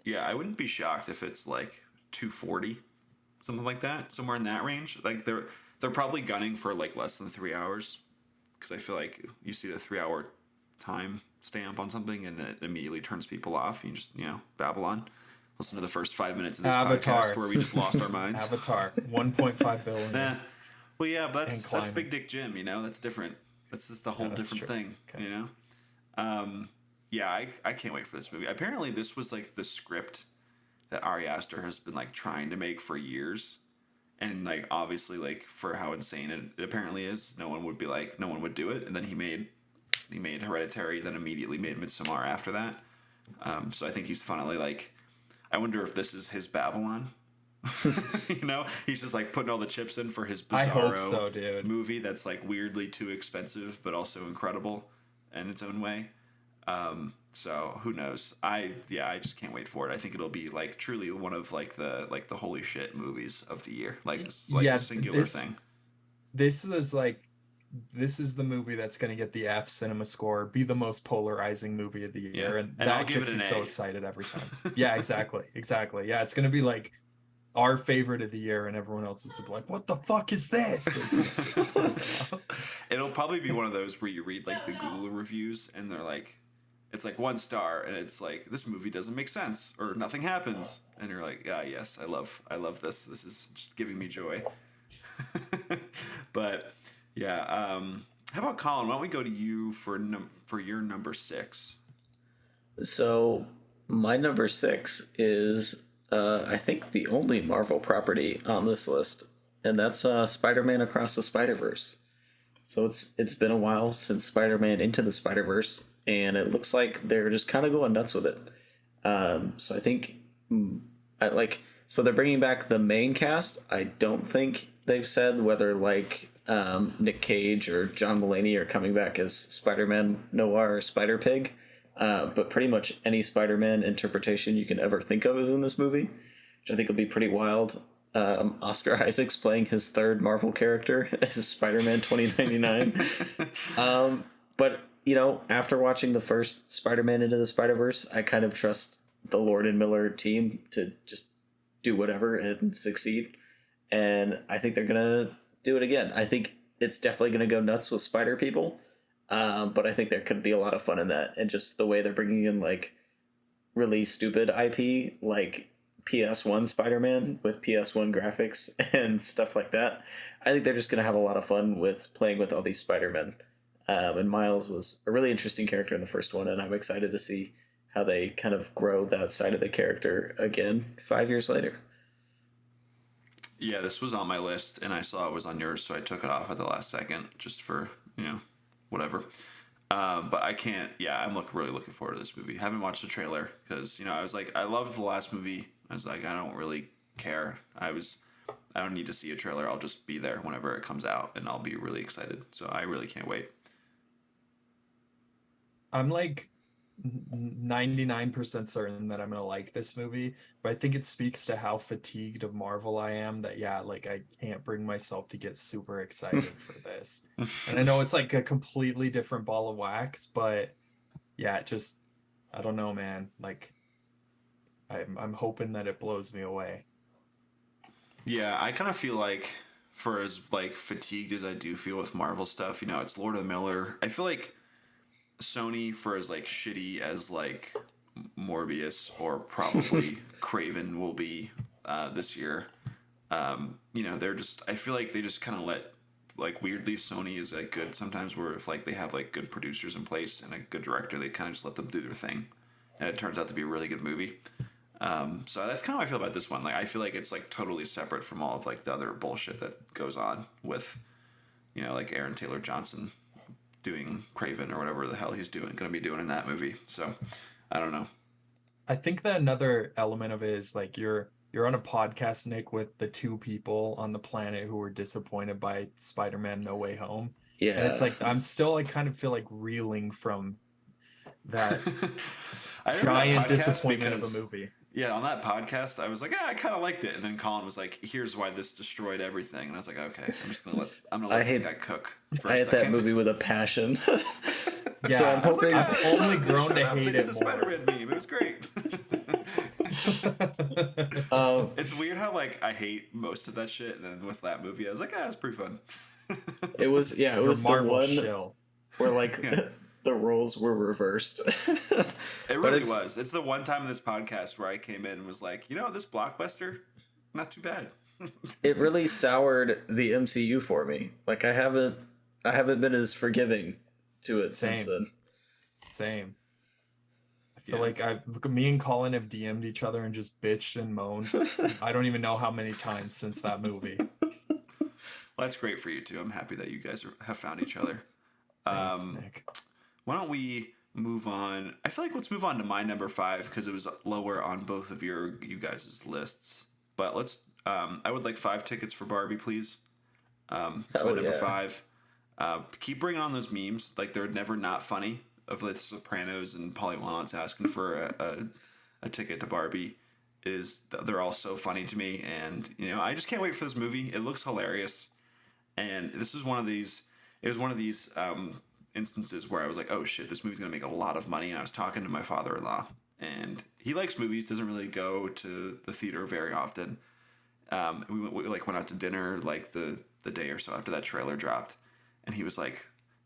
Yeah, I wouldn't be shocked if it's like 240, something like that, somewhere in that range. Like they're probably gunning for like less than 3 hours, because I feel like you see the 3 hour time stamp on something and it immediately turns people off. You just babble on. Listen to the first 5 minutes of this podcast where we just lost our minds. Avatar, 1.5 billion. Well, yeah, but that's Big Dick Jim. That's different. That's just a whole different thing. Okay. Yeah, I can't wait for this movie. Apparently, this was like the script that Ari Aster has been like trying to make for years, and like obviously like for how insane it apparently is, no one would do it. And then he made Hereditary, then immediately made Midsommar after that. So I think he's finally like, I wonder if this is his Babylon. He's just like putting all the chips in for his bizarro movie that's like weirdly too expensive but also incredible in its own way. So who knows? I just can't wait for it. I think it'll be like truly one of like the holy shit movies of the year. A singular thing. This is the movie that's going to get the F cinema score, be the most polarizing movie of the year, and that gets me so excited every time. Yeah, exactly. Yeah, it's going to be like our favorite of the year, and everyone else is like, "What the fuck is this?" It'll probably be one of those where you read like the Google reviews, and they're like, it's like 1 star, and it's like, this movie doesn't make sense or nothing happens, and you're like, yeah, yes, I love this. This is just giving me joy. But yeah, how about Collin? Why don't we go to you for your number 6? So my number 6 is I think the only Marvel property on this list, and that's Spider-Man Across the Spider-Verse. So it's been a while since Spider-Man Into the Spider-Verse, and it looks like they're just kind of going nuts with it. So I think so they're bringing back the main cast. I don't think they've said whether like Nick Cage or John Mulaney are coming back as Spider-Man Noir or Spider-Pig, but pretty much any Spider-Man interpretation you can ever think of is in this movie, which I think will be pretty wild. Oscar Isaac's playing his third Marvel character as Spider-Man 2099. But after watching the first Spider-Man Into the Spider-Verse, I kind of trust the Lord and Miller team to just do whatever and succeed. And I think they're going to do it again. I think it's definitely going to go nuts with Spider people. But I think there could be a lot of fun in that, and just the way they're bringing in like really stupid IP, like PS1 Spider-Man with PS1 graphics and stuff like that. I think they're just going to have a lot of fun with playing with all these Spider-Men. And Miles was a really interesting character in the first one, and I'm excited to see how they kind of grow that side of the character again 5 years later. Yeah, this was on my list, and I saw it was on yours, so I took it off at the last second just for, whatever. But I can't. Yeah, I'm really looking forward to this movie. Haven't watched the trailer because I was like, I loved the last movie. I was like, I don't really care. I don't need to see a trailer. I'll just be there whenever it comes out, and I'll be really excited. So I really can't wait. I'm like 99% certain that I'm gonna like this movie, but I think it speaks to how fatigued of Marvel I am that like I can't bring myself to get super excited for this. And I know it's like a completely different ball of wax, but yeah, I don't know, man. Like I'm hoping that it blows me away. Yeah, I kind of feel like for as like fatigued as I do feel with Marvel stuff, it's Lord of the Miller. I feel like Sony, for as like shitty as like Morbius or probably Craven will be this year, I feel like they just kind of let, like, weirdly Sony is like good sometimes, where if like they have like good producers in place and a good director, they kind of just let them do their thing, and it turns out to be a really good movie. So that's kind of how I feel about this one. Like, I feel like it's like totally separate from all of like the other bullshit that goes on with, like Aaron Taylor Johnson doing Craven or whatever the hell he's going to be doing in that movie. So I don't know. I think that another element of it is like you're on a podcast, Nick, with the two people on the planet who were disappointed by Spider-Man No Way Home. Yeah. And it's like I'm still like kind of feel like reeling from that giant disappointment of a movie. Yeah, on that podcast, I was like, I kind of liked it, and then Collin was like, "Here's why this destroyed everything," and I was like, "Okay, I'm gonna let this guy cook." I hate that movie with a passion. Yeah, so I'm hoping I've only grown to hate it the more. Spider-Man meme. It was great. It's weird how like I hate most of that shit, and then with that movie, I was like, it's pretty fun. It was the one shill. where like. Yeah. The roles were reversed. It really was. It's the one time in this podcast where I came in and was like, this blockbuster, not too bad. It really soured the MCU for me. Like I haven't been as forgiving to it since then. Same. I feel like me and Collin have DM'd each other and just bitched and moaned. I don't even know how many times since that movie. Well, that's great for you too. I'm happy that you guys have found each other. Thanks, Nick. Why don't we move on? I feel like let's move on to my number 5 because it was lower on both of you guys' lists. But let's. I would like 5 tickets for Barbie, please. That's my number 5. Keep bringing on those memes. Like they're never not funny. Of the Sopranos and Polly Wallets asking for a ticket to Barbie. They're all so funny to me, and I just can't wait for this movie. It looks hilarious, and this is one of these. It was one of these. Instances where I was like, oh shit, this movie's gonna make a lot of money. And I was talking to my father-in-law, and he likes movies, doesn't really go to the theater very often. We went out to dinner like the day or so after that trailer dropped, and he was like,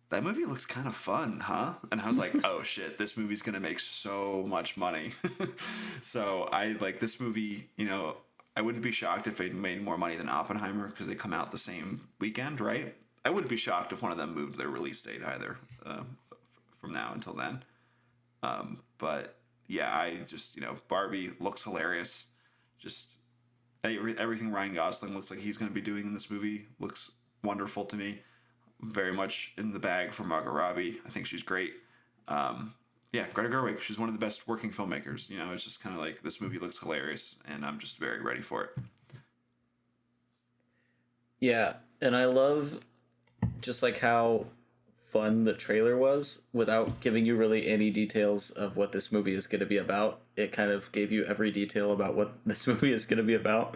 that movie looks kind of fun, huh? And I was like, oh shit, this movie's gonna make so much money. So I like this movie. I wouldn't be shocked if it made more money than Oppenheimer because they come out the same weekend, right? I wouldn't be shocked if one of them moved their release date either from now until then. But yeah, I just, Barbie looks hilarious. Just everything Ryan Gosling looks like he's going to be doing in this movie looks wonderful to me. Very much in the bag for Margot Robbie. I think she's great. Greta Gerwig, she's one of the best working filmmakers. It's just kind of like this movie looks hilarious, and I'm just very ready for it. Yeah, and I love just like how fun the trailer was without giving you really any details of what this movie is going to be about. It kind of gave you every detail about what this movie is going to be about,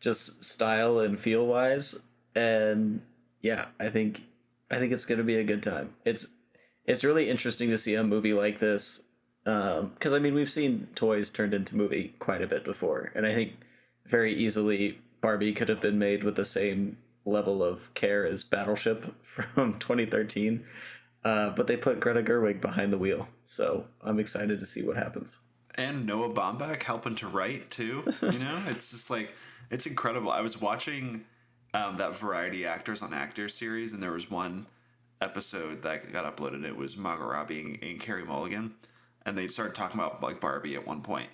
just style and feel wise. And yeah, I think it's going to be a good time. It's really interesting to see a movie like this. Cause I mean, we've seen toys turned into movie quite a bit before. And I think very easily Barbie could have been made with the same level of care as Battleship from 2013. But they put Greta Gerwig behind the wheel, so I'm excited to see what happens. And Noah Baumbach helping to write too. You know, it's just like, it's incredible. I was watching that Variety Actors on Actors series, and there was one episode that got uploaded. It was Margot Robbie and Carey Mulligan, and they started talking about like Barbie at one point,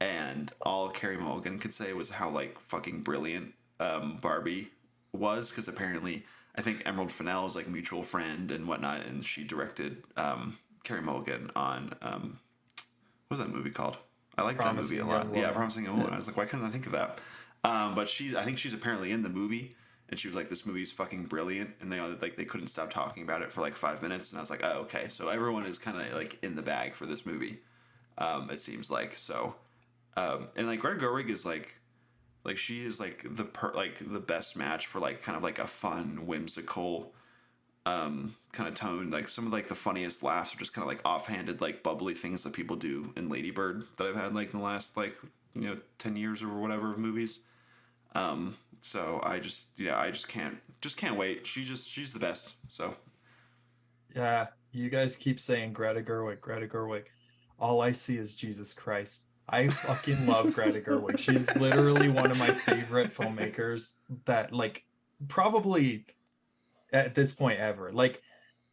and all Carey Mulligan could say was how like fucking brilliant Barbie was, because apparently I think Emerald Fennell is like a mutual friend and whatnot, and she directed Carey Mulligan on what was that movie called? I like that movie a lot. Yeah, Promising Young Woman. I was like, why couldn't I think of that? But I think she's apparently in the movie, and she was like, this movie's fucking brilliant, and they couldn't stop talking about it for like 5 minutes, and I was like, oh, okay, so everyone is kind of like in the bag for this movie, it seems like. So and like Greta Gerwig is like she is like the best match for like kind of like a fun, whimsical kind of tone. Like some of like the funniest laughs are just kind of like offhanded, like bubbly things that people do in Lady Bird that I've had like in the last like 10 years or whatever of movies. So I just can't wait. She's the best. So Yeah, you guys keep saying Greta Gerwig. All I see is Jesus Christ. I fucking love Greta Gerwig. She's literally one of my favorite filmmakers that like probably at this point ever. Like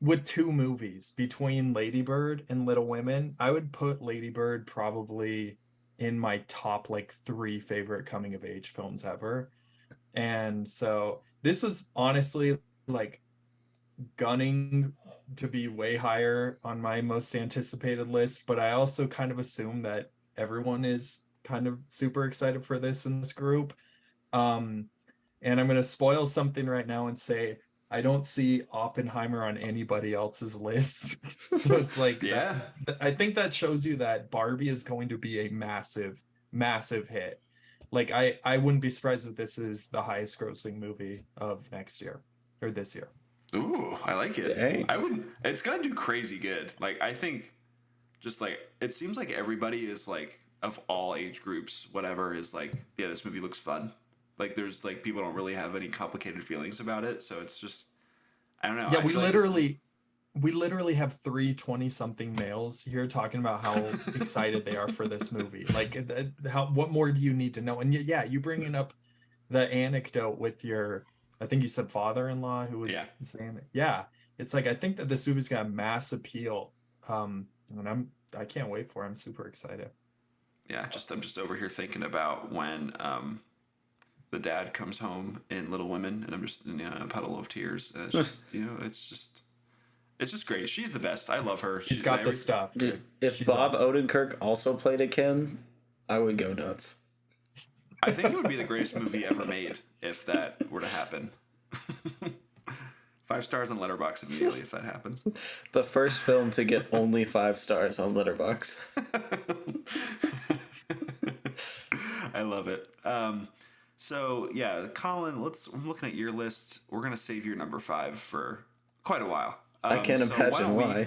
with 2 movies between Lady Bird and Little Women, I would put Lady Bird probably in my top like 3 favorite coming of age films ever. And so this was honestly like gunning to be way higher on my most anticipated list, but I also kind of assume that everyone is kind of super excited for this in this group. And I'm going to spoil something right now and say I don't see Oppenheimer on anybody else's list. So it's like, yeah, I think that shows you that Barbie is going to be a massive, massive hit. Like I wouldn't be surprised if this is the highest grossing movie of next year or this year. Ooh, I like it. Dang. I wouldn't. It's gonna do crazy good. Like I think, just like it seems like everybody is like of all age groups, whatever is like, yeah, this movie looks fun. Like there's like people don't really have any complicated feelings about it, so it's just I don't know. Yeah, I we feel like literally have 3 20-something males here talking about how excited they are for this movie. Like what more do you need to know? And yeah, you bringing up the anecdote with your, I think you said father-in-law who was saying it. Yeah, it's like I think that this movie's got mass appeal. And I can't wait for it. I'm super excited. Yeah, I'm just over here thinking about when the dad comes home in Little Women, and I'm just in a puddle of tears. And it's just it's just great. She's the best. I love her. She's got the stuff. Dude, if Bob awesome. Odenkirk also played a Ken, I would go nuts. I think it would be the greatest movie ever made if that were to happen. 5 stars on Letterboxd immediately if that happens. The first film to get only 5 stars on Letterboxd. I love it. So yeah, Collin, I'm looking at your list. We're gonna save your number 5 for quite a while. I can't imagine why.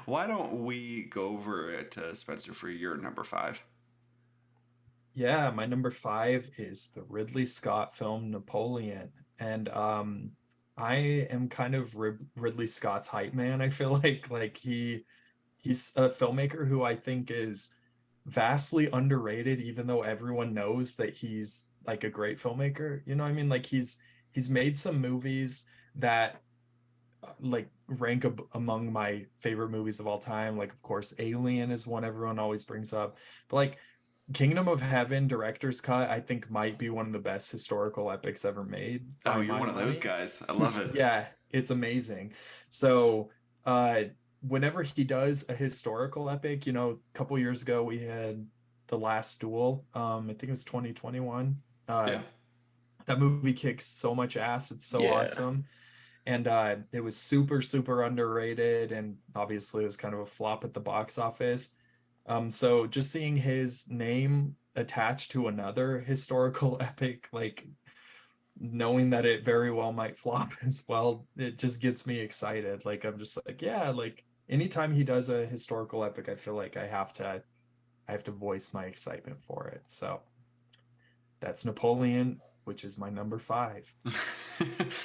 Why don't we go over to Spencer for your number 5? Yeah, my number 5 is the Ridley Scott film Napoleon. And I am kind of Ridley Scott's hype man. I feel like he's a filmmaker who I think is vastly underrated, even though everyone knows that he's like a great filmmaker. You know what I mean? Like he's made some movies that like rank among my favorite movies of all time. Like of course Alien is one everyone always brings up, but like Kingdom of Heaven director's cut I think might be one of the best historical epics ever made. Oh, you're one of those guys. I love it. Yeah, it's amazing. So whenever he does a historical epic, a couple years ago we had The Last Duel. I think it was 2021. That movie kicks so much ass. It's so awesome. And it was super, super underrated, and obviously it was kind of a flop at the box office. So just seeing his name attached to another historical epic, like knowing that it very well might flop as well, it just gets me excited. Like I'm just like, yeah, like anytime he does a historical epic, I feel like I have to voice my excitement for it. So that's Napoleon, which is my number 5.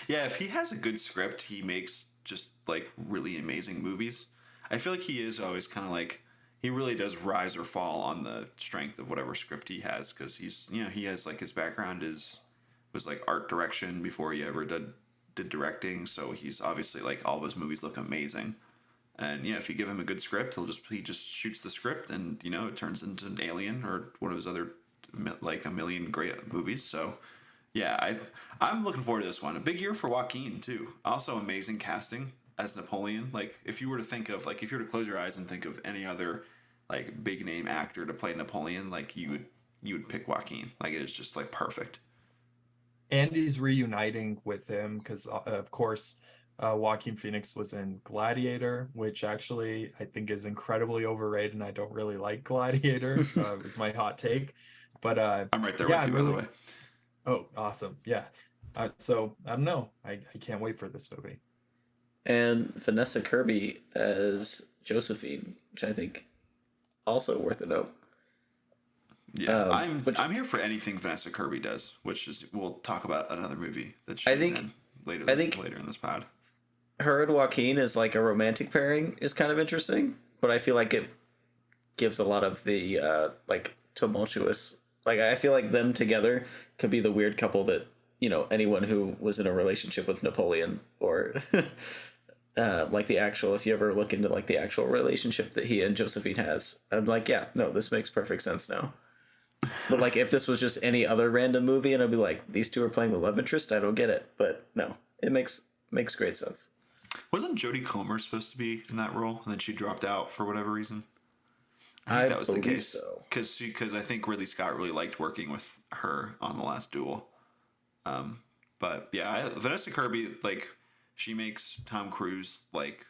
Yeah, if he has a good script, he makes just like really amazing movies. I feel like he is always kind of like he really does rise or fall on the strength of whatever script he has because he's he has like his background was like art direction before he ever did directing, so he's obviously like all of his movies look amazing. And yeah, if you give him a good script, he just shoots the script and it turns into an Alien or one of his other like a million great movies. So yeah, I'm looking forward to this one. A big year for Joaquin too. Also amazing casting as Napoleon. Like if you were to think of if you were to close your eyes and think of any other like big name actor to play Napoleon, like you would pick Joaquin. Like it is just like perfect. And he's reuniting with him because, of course, Joaquin Phoenix was in Gladiator, which actually I think is incredibly overrated, and I don't really like Gladiator. Is my hot take. But I'm right there yeah, with you, by the way. Oh, awesome. Yeah. So I don't know. I can't wait for this movie. And Vanessa Kirby as Josephine, which I think also worth a note. Yeah, I'm here for anything Vanessa Kirby does, which is we'll talk about another movie that she's in later in this pod. Her and Joaquin is like a romantic pairing is kind of interesting, but I feel like it gives a lot of the like tumultuous. Like I feel like them together could be the weird couple that anyone who was in a relationship with Napoleon or like the actual. If you ever look into like the actual relationship that he and Josephine has, I'm like, yeah, no, this makes perfect sense now. But like if this was just any other random movie and I'd be like, these two are playing the love interest, I don't get it. But no, it makes great sense. Wasn't Jodie Comer supposed to be in that role and then she dropped out for whatever reason? I think that was the case. So. Because I think Ridley Scott really liked working with her on The Last Duel. But yeah, Vanessa Kirby, like she makes Tom Cruise like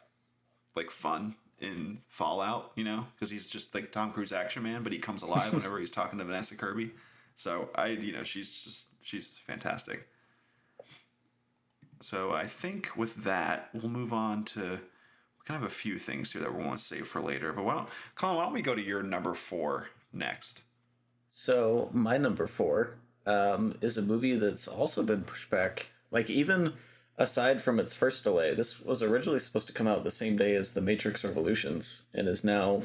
fun in Fallout, because he's just like Tom Cruise action man, but he comes alive whenever he's talking to Vanessa Kirby. So she's fantastic. So I think with that, we'll move on to we kind of have a few things here that we want to save for later. But Collin, why don't we go to your number 4 next? So my number 4 is a movie that's also been pushed back. Like even aside from its first delay, this was originally supposed to come out the same day as The Matrix Revolutions and is now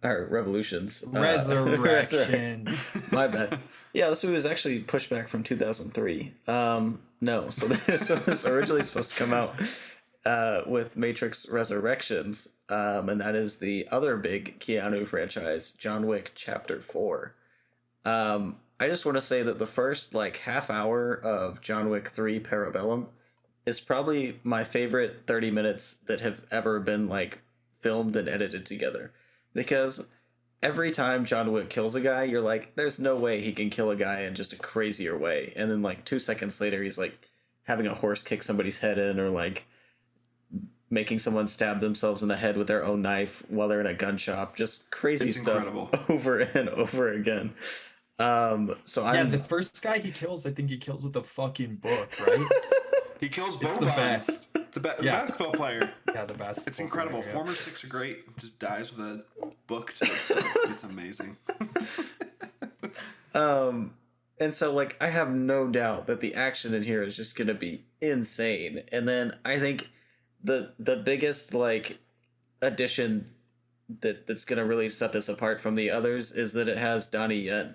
Revolutions. Resurrections. My bad. Yeah, this movie was actually pushed back from 2003. No, so this was originally supposed to come out with Matrix Resurrections, and that is the other big Keanu franchise, John Wick Chapter 4. I just want to say that the first like half hour of John Wick 3 Parabellum is probably my favorite 30 minutes that have ever been like filmed and edited together, because every time John Wick kills a guy, you're like, there's no way he can kill a guy in just a crazier way. And then like 2 seconds later, he's like having a horse kick somebody's head in, or like making someone stab themselves in the head with their own knife while they're in a gun shop. Just crazy stuff over and over again. The first guy he kills, I think he kills with a fucking book, right? He kills Boban. It's the best. The basketball player. Yeah, the basketball It's incredible. Player, yeah. Former Six are great. Just dies with a book. It's amazing. And so like I have no doubt that the action in here is just gonna be insane. And then I think the biggest like addition that's gonna really set this apart from the others is that it has Donnie Yen.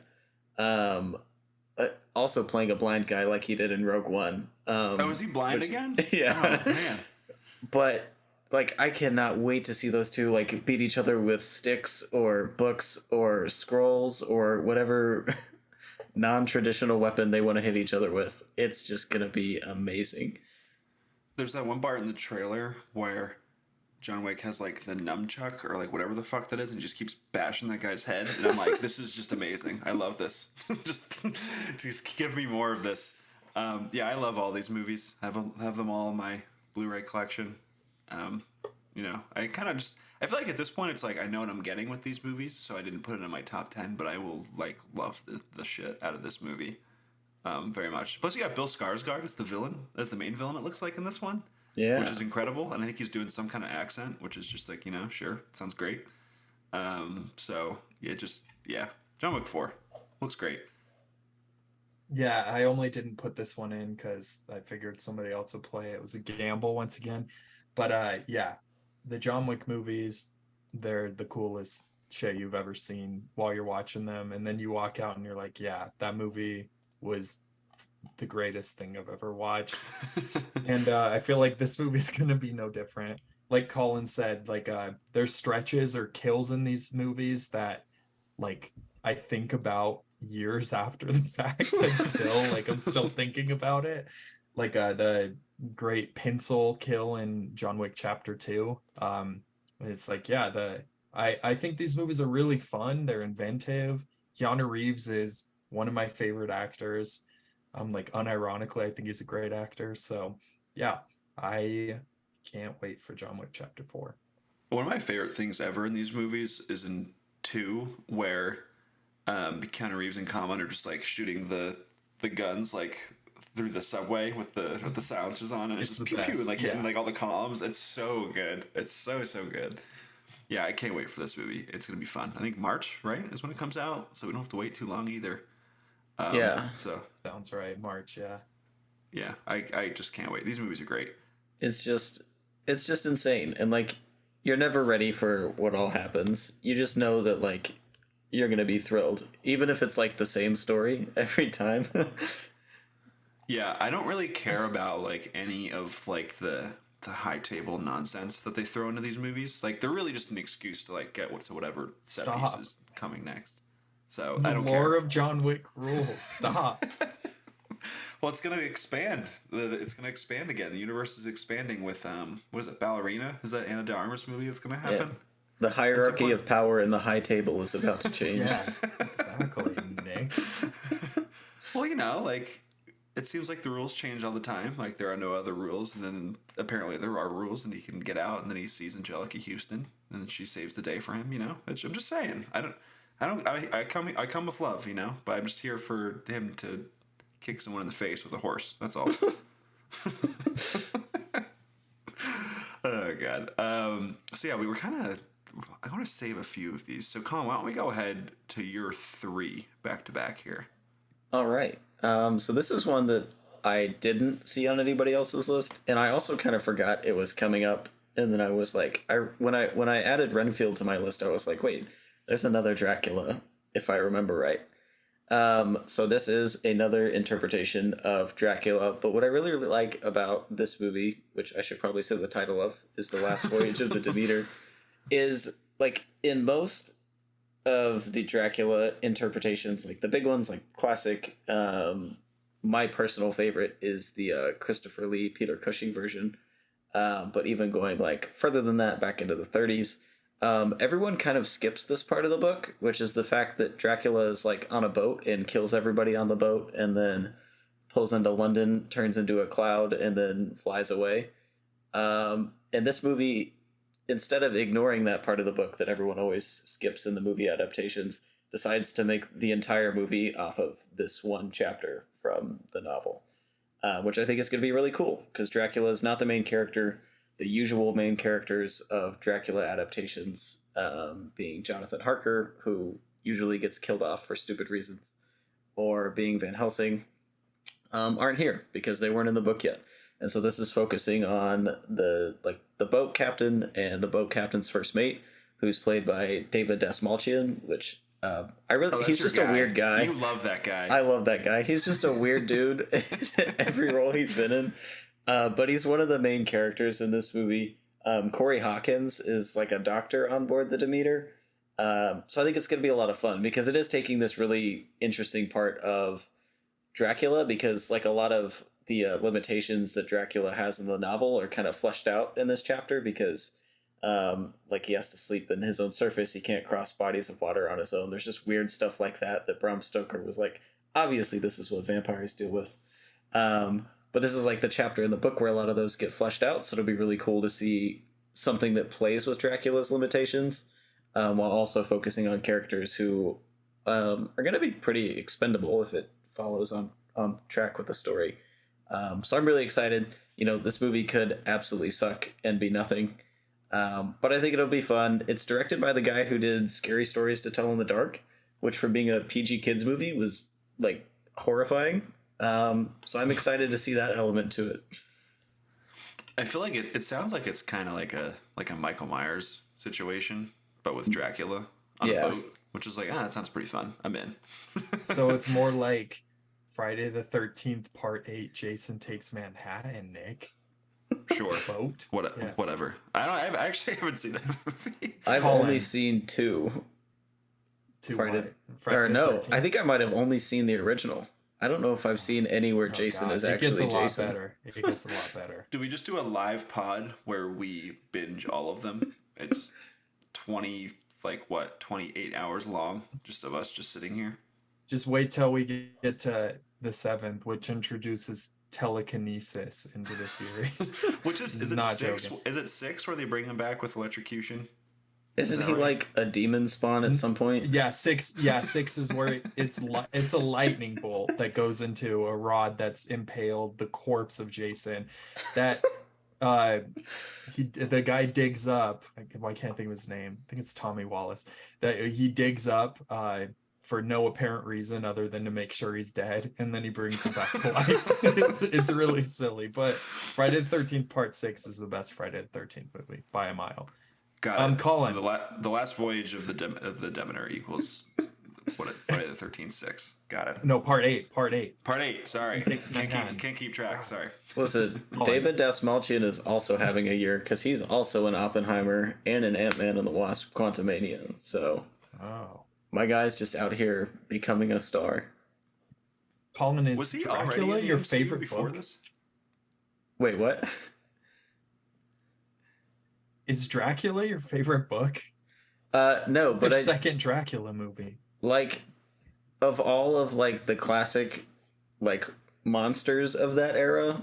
Also playing a blind guy like he did in Rogue One. Is he blind again? Yeah. Oh, man. But like I cannot wait to see those two like beat each other with sticks or books or scrolls or whatever non-traditional weapon they want to hit each other with. It's just gonna be amazing. There's that one part in the trailer where John Wick has like the nunchuck or like whatever the fuck that is, and he just keeps bashing that guy's head. And I'm like, this is just amazing. I love this. just give me more of this. I love all these movies. I have them all in my Blu-ray collection. I kind of I feel like at this point it's like I know what I'm getting with these movies, so I didn't put it in my top 10, but I will like love the shit out of this movie very much. Plus you got Bill Skarsgård as the main villain, it looks like in this one. Yeah. Which is incredible. And I think he's doing some kind of accent, which is just like, sure, sounds great. John Wick 4 looks great. Yeah, I only didn't put this one in because I figured somebody else would play it. It was a gamble once again. But yeah, the John Wick movies, they're the coolest shit you've ever seen while you're watching them. And then you walk out and you're like, yeah, that movie was the greatest thing I've ever watched. And I feel like this movie's gonna be no different. Like Colin said, like there's stretches or kills in these movies that like I think about years after the fact. Like still, like I'm still thinking about it. Like the great pencil kill in John Wick Chapter 2. It's like, yeah, I think these movies are really fun. They're inventive. Keanu Reeves is one of my favorite actors. Like unironically, I think he's a great actor. So yeah, I can't wait for John Wick Chapter 4. One of my favorite things ever in these movies is in 2, where Keanu Reeves and Common are just like shooting the guns like through the subway with the silencers on, and it's just pew pew and like hitting like all the columns. It's so good. It's so good. Yeah, I can't wait for this movie. It's gonna be fun. I think March, right, is when it comes out, so we don't have to wait too long either. Yeah. So sounds right. March, yeah. Yeah, I just can't wait. These movies are great. It's just insane. And like you're never ready for what all happens. You just know that like you're gonna be thrilled. Even if it's like the same story every time. Yeah, I don't really care about like any of like the high table nonsense that they throw into these movies. Like they're really just an excuse to like get to whatever set piece is coming next. So I don't care. The lore of John Wick rules. Stop. Well, it's gonna expand. It's gonna expand again. The universe is expanding with what is it, Ballerina? Is that Anna de Armas movie that's gonna happen? Yeah. The hierarchy of power in the high table is about to change. Yeah, exactly, Nick. Well, you know, like it seems like the rules change all the time. Like there are no other rules, and then apparently there are rules, and he can get out, and then he sees Angelica Houston, and then she saves the day for him. You know, I'm just saying. I come with love, you know, but I'm just here for him to kick someone in the face with a horse. That's all. Oh God. So yeah, we were kind of. I want to save a few of these. So Colin, why don't we go ahead to your 3 back to back here? All right. So this is one that I didn't see on anybody else's list, and I also kind of forgot it was coming up. And then I was like, when I added Renfield to my list, I was like, wait, there's another Dracula, if I remember right. So this is another interpretation of Dracula, but what I really like about this movie, which I should probably say the title of, is The Last Voyage of the Demeter, is like in most of the Dracula interpretations, like the big ones, like classic, my personal favorite is the Christopher Lee, Peter Cushing version. But even going like further than that, back into the 30s, everyone kind of skips this part of the book, which is the fact that Dracula is like on a boat and kills everybody on the boat and then pulls into London, turns into a cloud, and then flies away. And this movie, instead of ignoring that part of the book that everyone always skips in the movie adaptations, decides to make the entire movie off of this one chapter from the novel, which I think is going to be really cool because Dracula is not the main character. The usual main characters of Dracula adaptations being Jonathan Harker, who usually gets killed off for stupid reasons, or being Van Helsing, aren't here because they weren't in the book yet. And so this is focusing on the boat captain and the boat captain's first mate, who's played by David Dastmalchian, which he's just a weird guy. You love that guy. I love that guy. He's just a weird dude. Every role he's been in. But he's one of the main characters in this movie. Corey Hawkins is like a doctor on board the Demeter. So I think it's going to be a lot of fun because it is taking this really interesting part of Dracula, because like a lot of the limitations that Dracula has in the novel are kind of fleshed out in this chapter because like he has to sleep in his own surface. He can't cross bodies of water on his own. There's just weird stuff like that Bram Stoker was like, obviously this is what vampires deal with. But this is like the chapter in the book where a lot of those get fleshed out. So it'll be really cool to see something that plays with Dracula's limitations while also focusing on characters who are going to be pretty expendable if it follows on track with the story. So I'm really excited. You know, this movie could absolutely suck and be nothing. But I think it'll be fun. It's directed by the guy who did Scary Stories to Tell in the Dark, which for being a PG kids movie was like horrifying. So I'm excited to see that element to it. I feel like it sounds like it's kind of like a Michael Myers situation, but with Dracula on a boat, which is like, that sounds pretty fun. I'm in. So it's more like Friday the 13th Part 8, Jason Takes Manhattan, Nick. Sure. Boat? Whatever. I actually haven't seen that movie. I've only seen two. Friday no, I think I might have only seen the original. I don't know if I've seen any where Jason is actually Jason. It gets a lot better. It gets a lot better. Do we just do a live pod where we binge all of them? It's 28 hours long, just of us just sitting here. Just wait till we get to the 7th, which introduces telekinesis into the series. Which is it not 6? joking. Is it 6 where they bring him back with electrocution? Isn't he like a demon spawn at some point? Yeah, 6. Yeah, 6 is where it's a lightning bolt that goes into a rod that's impaled the corpse of Jason. That the guy digs up. I can't think of his name. I think it's Tommy Wallace. That he digs up for no apparent reason other than to make sure he's dead, and then he brings him back to life. It's really silly. But Friday the 13th Part 6 is the best Friday the 13th movie by a mile. Got it. Collin. So the last voyage of the Demeter equals Friday the 13th 6. Got it. No, Part 8. Part 8. Part 8. Sorry, can't keep track. Sorry. Listen, David Dastmalchian is also having a year because he's also an Oppenheimer and an Ant-Man and the Wasp: Quantumania. So, my guy's just out here becoming a star. Collin, is Dracula your favorite before book? This? Wait, what? Is Dracula your favorite book? No, but second Dracula movie. Like, of all of like the classic, like monsters of that era,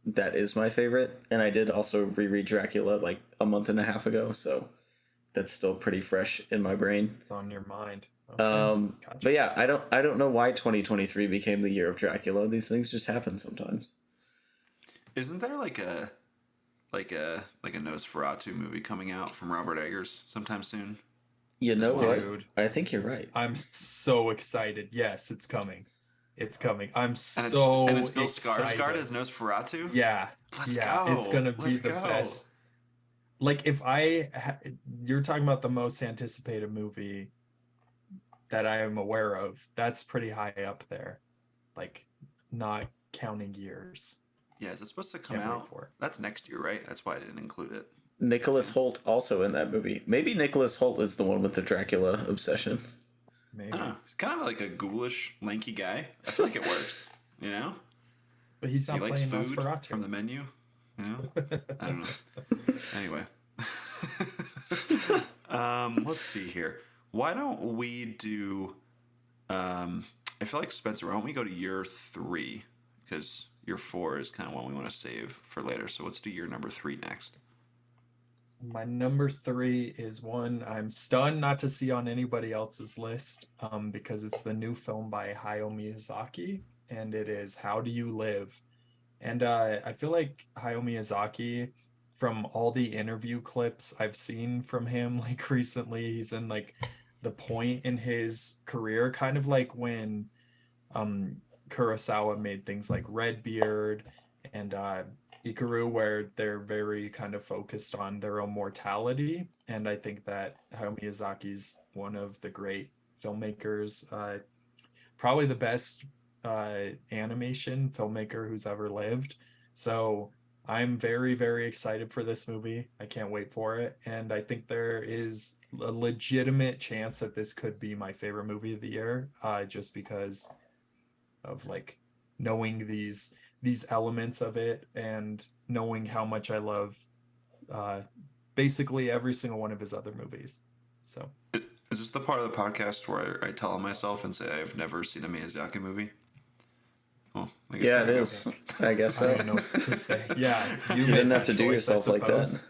that is my favorite. And I did also reread Dracula like a month and a half ago, so that's still pretty fresh in my brain. It's on your mind. Okay. Gotcha. But yeah, I don't know why 2023 became the year of Dracula. These things just happen sometimes. Isn't there like a Nosferatu movie coming out from Robert Eggers sometime soon? You know what? I think you're right. I'm so excited. Yes, it's coming. It's coming. I'm and so it's Bill excited. Skarsgård as Nosferatu? Yeah. Let's go. It's going to be the best. Like, if you're talking about the most anticipated movie that I am aware of, that's pretty high up there. Like, not counting years. Yeah, is it supposed to come out? That's next year, right? That's why I didn't include it. Nicholas Hoult also in that movie. Maybe Nicholas Hoult is the one with the Dracula obsession. Maybe. I don't know. He's kind of like a ghoulish, lanky guy. I feel like it works, you know? But he's not he likes playing food Nosferatu. from the menu, you know? I don't know. Anyway. Let's see here. Why don't we do... I feel like, Spencer, why don't we go to year 3? Because year 4 is kind of one we want to save for later. So let's do year number 3 next. My number 3 is one I'm stunned not to see on anybody else's list, because it's the new film by Hayao Miyazaki, and it is How Do You Live? And I feel like Hayao Miyazaki, from all the interview clips I've seen from him, like recently, he's in like the point in his career, kind of like when Kurosawa made things like Redbeard and Ikaru, where they're very kind of focused on their own mortality. And I think that Hayao Miyazaki's one of the great filmmakers, probably the best animation filmmaker who's ever lived. So I'm very, very excited for this movie. I can't wait for it. And I think there is a legitimate chance that this could be my favorite movie of the year, just because of like knowing these elements of it and knowing how much I love basically every single one of his other movies. So is this the part of the podcast where I tell on myself and say I've never seen a Miyazaki movie? Well, I guess yeah, it is. I guess so. I don't know what to say. Yeah, you didn't have to do yourself like that.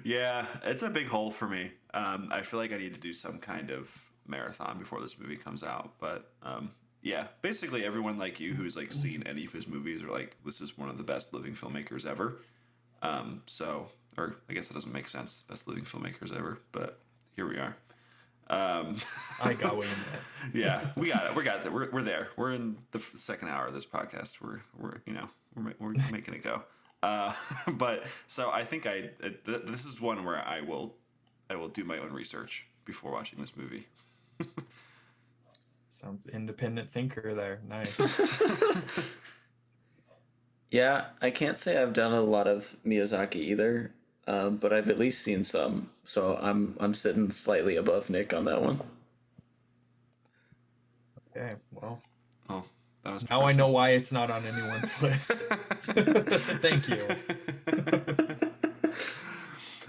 Yeah, it's a big hole for me. I feel like I need to do some kind of marathon before this movie comes out, but yeah, basically everyone like you who's like seen any of his movies are like, this is one of the best living filmmakers ever. So, or I guess that doesn't make sense, best living filmmakers ever, but here we are. I got what you meant. Yeah, we got it. We got it. We're there. We're in the second hour of this podcast. We're making it go. But so I think this is one where I will do my own research before watching this movie. Sounds independent thinker there. Nice. Yeah, I can't say I've done a lot of Miyazaki either, but I've at least seen some, so I'm sitting slightly above Nick on that one. Okay, well. Oh, that was now I know why it's not on anyone's list. Thank you.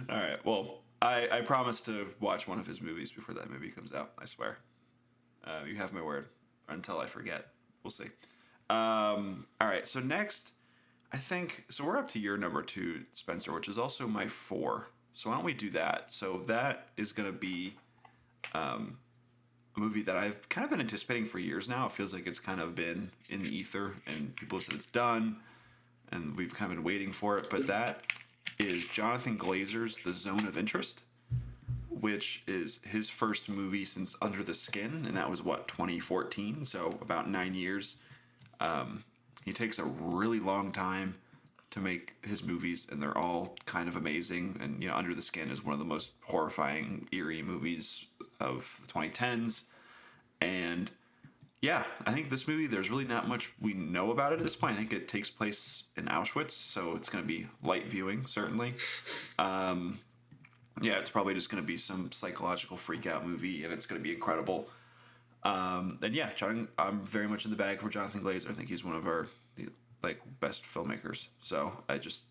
All right. Well, I promise to watch one of his movies before that movie comes out. I swear. You have my word. Until I forget. We'll see. All right. So next, I think... So we're up to your number 2, Spencer, which is also my 4. So why don't we do that? So that is going to be a movie that I've kind of been anticipating for years now. It feels like it's kind of been in the ether, and people have said it's done, and we've kind of been waiting for it. But that is Jonathan Glazer's The Zone of Interest, which is his first movie since Under the Skin, and that was, 2014, so about 9 years. He takes a really long time to make his movies, and they're all kind of amazing. And, Under the Skin is one of the most horrifying, eerie movies of the 2010s. And, yeah, I think this movie, there's really not much we know about it at this point. I think it takes place in Auschwitz, so it's going to be light viewing, certainly. Yeah, it's probably just going to be some psychological freak-out movie, and it's going to be incredible. And yeah, I'm very much in the bag for Jonathan Glazer. I think he's one of our best filmmakers. So I just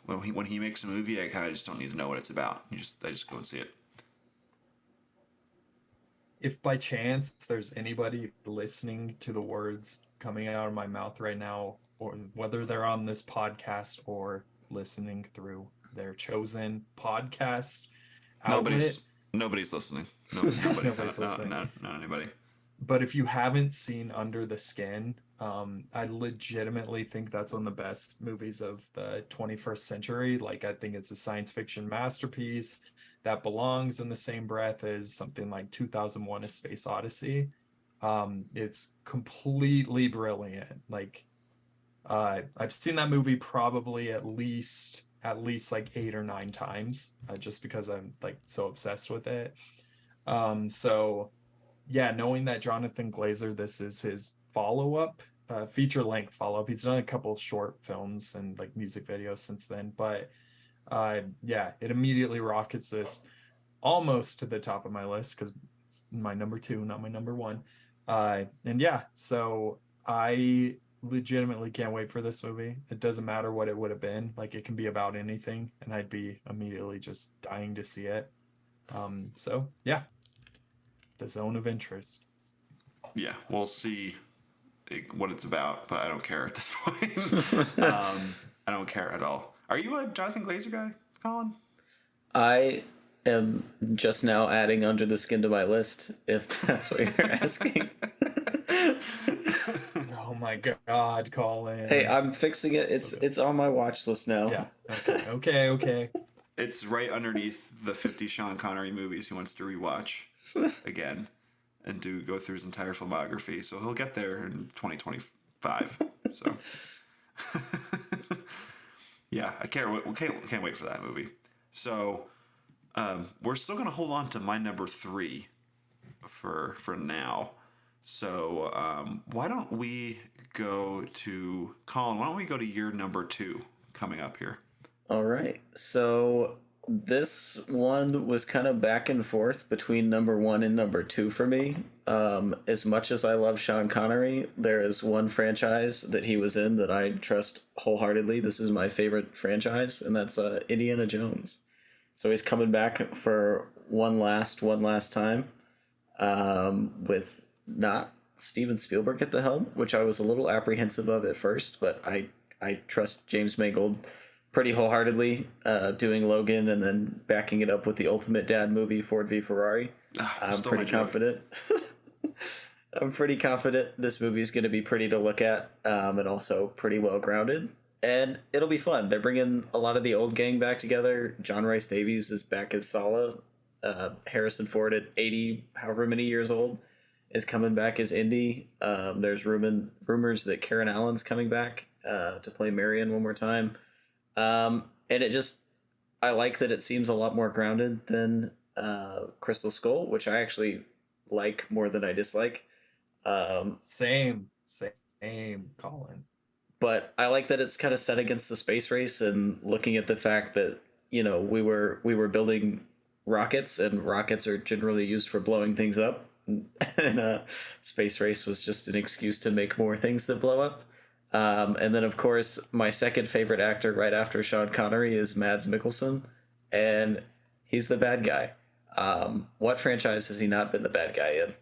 when he makes a movie, I kind of just don't need to know what it's about. I just go and see it. If by chance there's anybody listening to the words coming out of my mouth right now, or whether they're on this podcast or listening through their chosen podcast outlet, nobody's listening. Nobody's listening. Not anybody. But if you haven't seen Under the Skin, I legitimately think that's one of the best movies of the 21st century. I think it's a science fiction masterpiece that belongs in the same breath as something like 2001: A Space Odyssey. It's completely brilliant. I've seen that movie probably at least 8 or 9 times, just because I'm so obsessed with it. So yeah, knowing that Jonathan Glazer, this is his follow-up, feature-length follow-up. He's done a couple short films and music videos since then, but yeah, it immediately rockets this almost to the top of my list because it's my number 2, not my number 1. And yeah, so I legitimately can't wait for this movie. It doesn't matter what it would have been. It can be about anything, and I'd be immediately just dying to see it. So yeah, The Zone of Interest. Yeah, we'll see what it's about, but I don't care at this point. I don't care at all. Are you a Jonathan Glazer guy, Collin? I am just now adding Under the Skin to my list, if that's what you're asking. Oh my God, Collin. Hey, I'm fixing it. It's on my watch list now. Yeah. Okay. It's right underneath the 50 Sean Connery movies he wants to rewatch again and go through his entire filmography. So he'll get there in 2025. So yeah, I can't wait for that movie. So we're still gonna hold on to my number 3 for now. So why don't we go to Collin? Why don't we go to your number 2 coming up here? All right. So this one was kind of back and forth between number 1 and number 2 for me. As much as I love Sean Connery, there is one franchise that he was in that I trust wholeheartedly. This is my favorite franchise, and that's Indiana Jones. So he's coming back for one last time, with not Steven Spielberg at the helm, which I was a little apprehensive of at first, but I trust James Mangold pretty wholeheartedly, doing Logan and then backing it up with the ultimate dad movie, Ford v Ferrari. I'm pretty confident. I'm pretty confident this movie is going to be pretty to look at, and also pretty well grounded, and it'll be fun. They're bringing a lot of the old gang back together. John Rhys Davies is back as Sala, Harrison Ford at 80, however many years old, is coming back as Indy. There's rumors that Karen Allen's coming back to play Marion one more time. And I like that it seems a lot more grounded than Crystal Skull, which I actually like more than I dislike. Same, Colin. But I like that it's kind of set against the space race and looking at the fact that, you know, we were building rockets, and rockets are generally used for blowing things up. And space race was just an excuse to make more things that blow up. And then, of course, my second favorite actor right after Sean Connery is Mads Mikkelsen, and he's the bad guy. What franchise has he not been the bad guy in?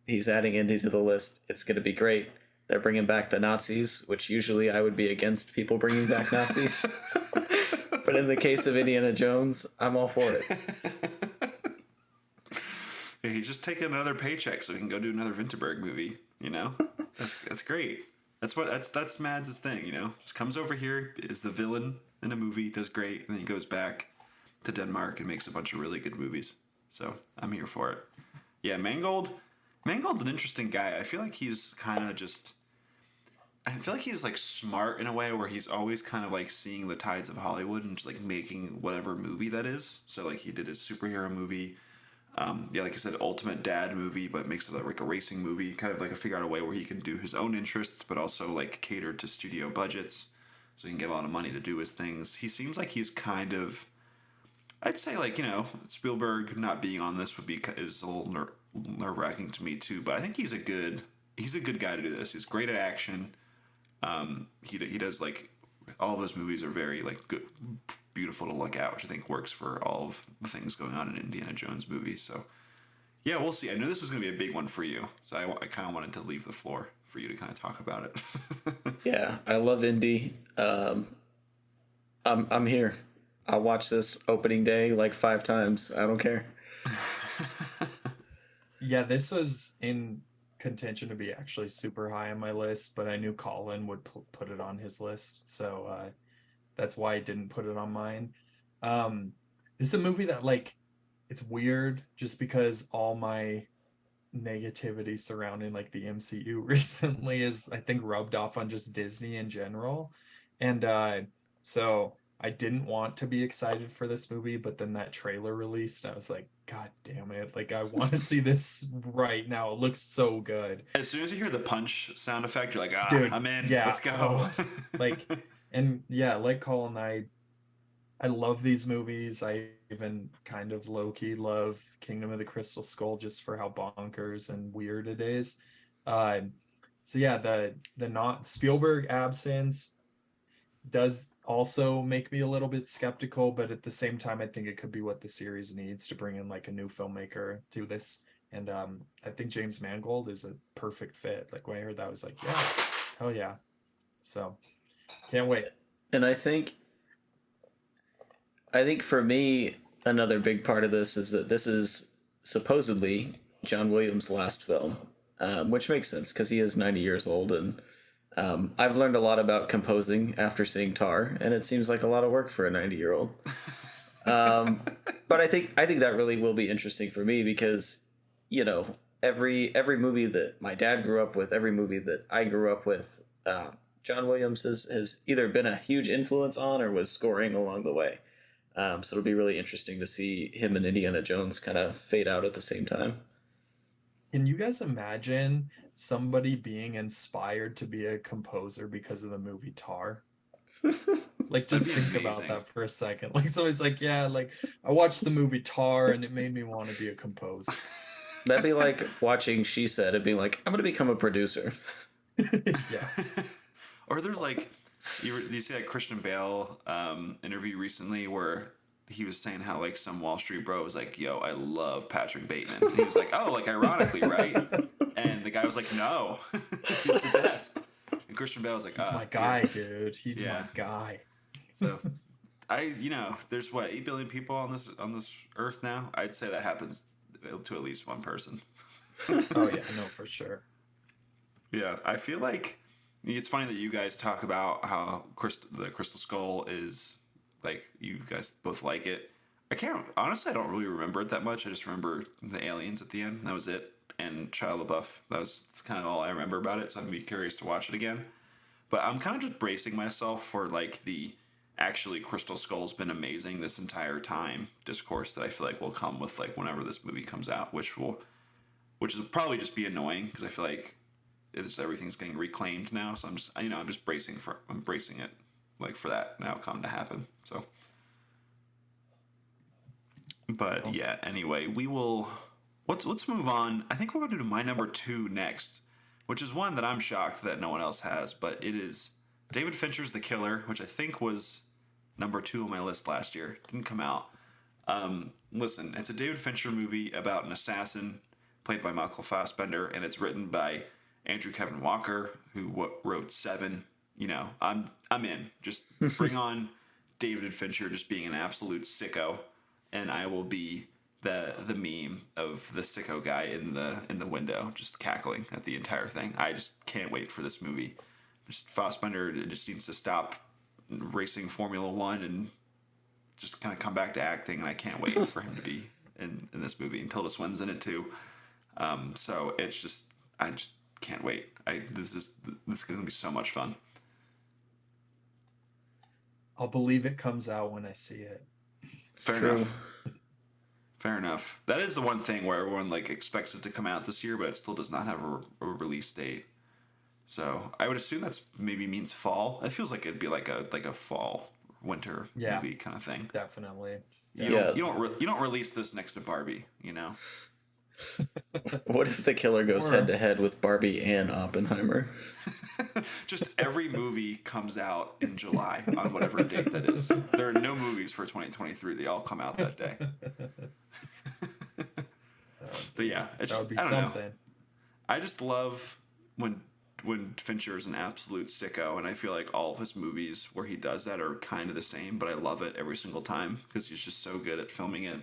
He's adding Indy to the list. It's going to be great. They're bringing back the Nazis, which usually I would be against people bringing back Nazis. But in the case of Indiana Jones, I'm all for it. Yeah, he's just taking another paycheck so he can go do another Vinterberg movie, you know? That's great. That's Mads' thing, you know? Just comes over here, is the villain in a movie, does great, and then he goes back to Denmark and makes a bunch of really good movies. So I'm here for it. Yeah, Mangold's an interesting guy. I feel like he's like smart in a way where he's always kind of like seeing the tides of Hollywood and just like making whatever movie that is. So like he did his superhero movie. Like I said, ultimate dad movie, but makes it like a racing movie. Kind of like figure out a way where he can do his own interests, but also like cater to studio budgets, so he can get a lot of money to do his things. He seems like he's kind of, I'd say like, you know, Spielberg not being on this is a little nerve wracking to me too. But I think he's a good guy to do this. He's great at action. He does like all of his movies are very like good, beautiful to look at, which I think works for all of the things going on in Indiana Jones movies. So yeah, we'll see. I knew this was going to be a big one for you, so I kind of wanted to leave the floor for you to kind of talk about it. Yeah, I love Indy. I'm here. I'll watch this opening day like 5 times. I don't care. Yeah, this was in contention to be actually super high on my list, but I knew Colin would put it on his list, so that's why I didn't put it on mine. This is a movie that like, it's weird just because all my negativity surrounding like the MCU recently is I think rubbed off on just Disney in general, and so I didn't want to be excited for this movie, but then that trailer released and I was like, God damn it, like I want to see this right now. It looks so good. As soon as you hear the punch sound effect, you're like, dude, I'm in. Yeah, let's go. Like, and yeah, like Colin, I love these movies. I even kind of low-key love Kingdom of the Crystal Skull just for how bonkers and weird it is. So yeah, the not Spielberg absence does also make me a little bit skeptical, but at the same time, I think it could be what the series needs to bring in like a new filmmaker to this. And I think James Mangold is a perfect fit. Like when I heard that, I was like, yeah, hell yeah. So can't wait. And I think for me, another big part of this is that this is supposedly John Williams' last film, which makes sense because he is 90 years old. And I've learned a lot about composing after seeing Tar, and it seems like a lot of work for a 90-year-old. But I think that really will be interesting for me because, you know, every movie that my dad grew up with, every movie that I grew up with, John Williams has either been a huge influence on or was scoring along the way. So it'll be really interesting to see him and Indiana Jones kind of fade out at the same time. Can you guys imagine somebody being inspired to be a composer because of the movie Tar? Like, just think about that for a second. Like, somebody's like, yeah, like, I watched the movie Tar and it made me want to be a composer. That'd be like watching She Said and being like, I'm going to become a producer. Yeah. Or there's like, you see that Christian Bale interview recently where he was saying how like some Wall Street bro was like, yo, I love Patrick Bateman. And he was like, oh, like ironically, right? And the guy was like, no, he's the best. And Christian Bale was like, he's my guy, dude. He's my guy. So there's what, 8 billion people on this earth now? I'd say that happens to at least one person. Oh yeah, no, for sure. Yeah, I feel like it's funny that you guys talk about how the Crystal Skull is like, you guys both like it. I don't really remember it that much. I just remember the aliens at the end. That was it. And Shia LaBeouf. That's kind of all I remember about it. So I'm gonna be curious to watch it again. But I'm kind of just bracing myself for like the actually Crystal Skull's been amazing this entire time discourse that I feel like will come with like whenever this movie comes out, which is probably just be annoying because I feel like everything's getting reclaimed now. So I'm just bracing it like for that outcome to happen. So. But yeah, anyway, we will. Let's move on. I think we're going to do my number 2 next, which is one that I'm shocked that no one else has. But it is David Fincher's The Killer, which I think was number 2 on my list last year. It didn't come out. Listen, it's a David Fincher movie about an assassin played by Michael Fassbender, and it's written by Andrew Kevin Walker, who wrote Seven. You know, I'm in. Just bring on David Fincher just being an absolute sicko. And I will be the meme of the sicko guy in the window, just cackling at the entire thing. I just can't wait for this movie. Just Fassbender just needs to stop racing Formula One and just kind of come back to acting. And I can't wait for him to be in this movie. And Tilda Swinton's in it too. So it's just I just can't wait. This is going to be so much fun. I'll believe it comes out when I see it. Fair enough. That is the one thing where everyone like expects it to come out this year, but it still does not have a release date. So I would assume that's maybe means fall. It feels like it'd be like a fall winter movie kind of thing. Definitely. You don't release this next to Barbie, you know. What if The Killer goes head to head with Barbie and Oppenheimer? Just every movie comes out in July on whatever date that is. There are no movies for 2023. They all come out that day. But yeah, it's just, I don't know. I just love when Fincher is an absolute sicko, and I feel like all of his movies where he does that are kind of the same, but I love it every single time because he's just so good at filming it.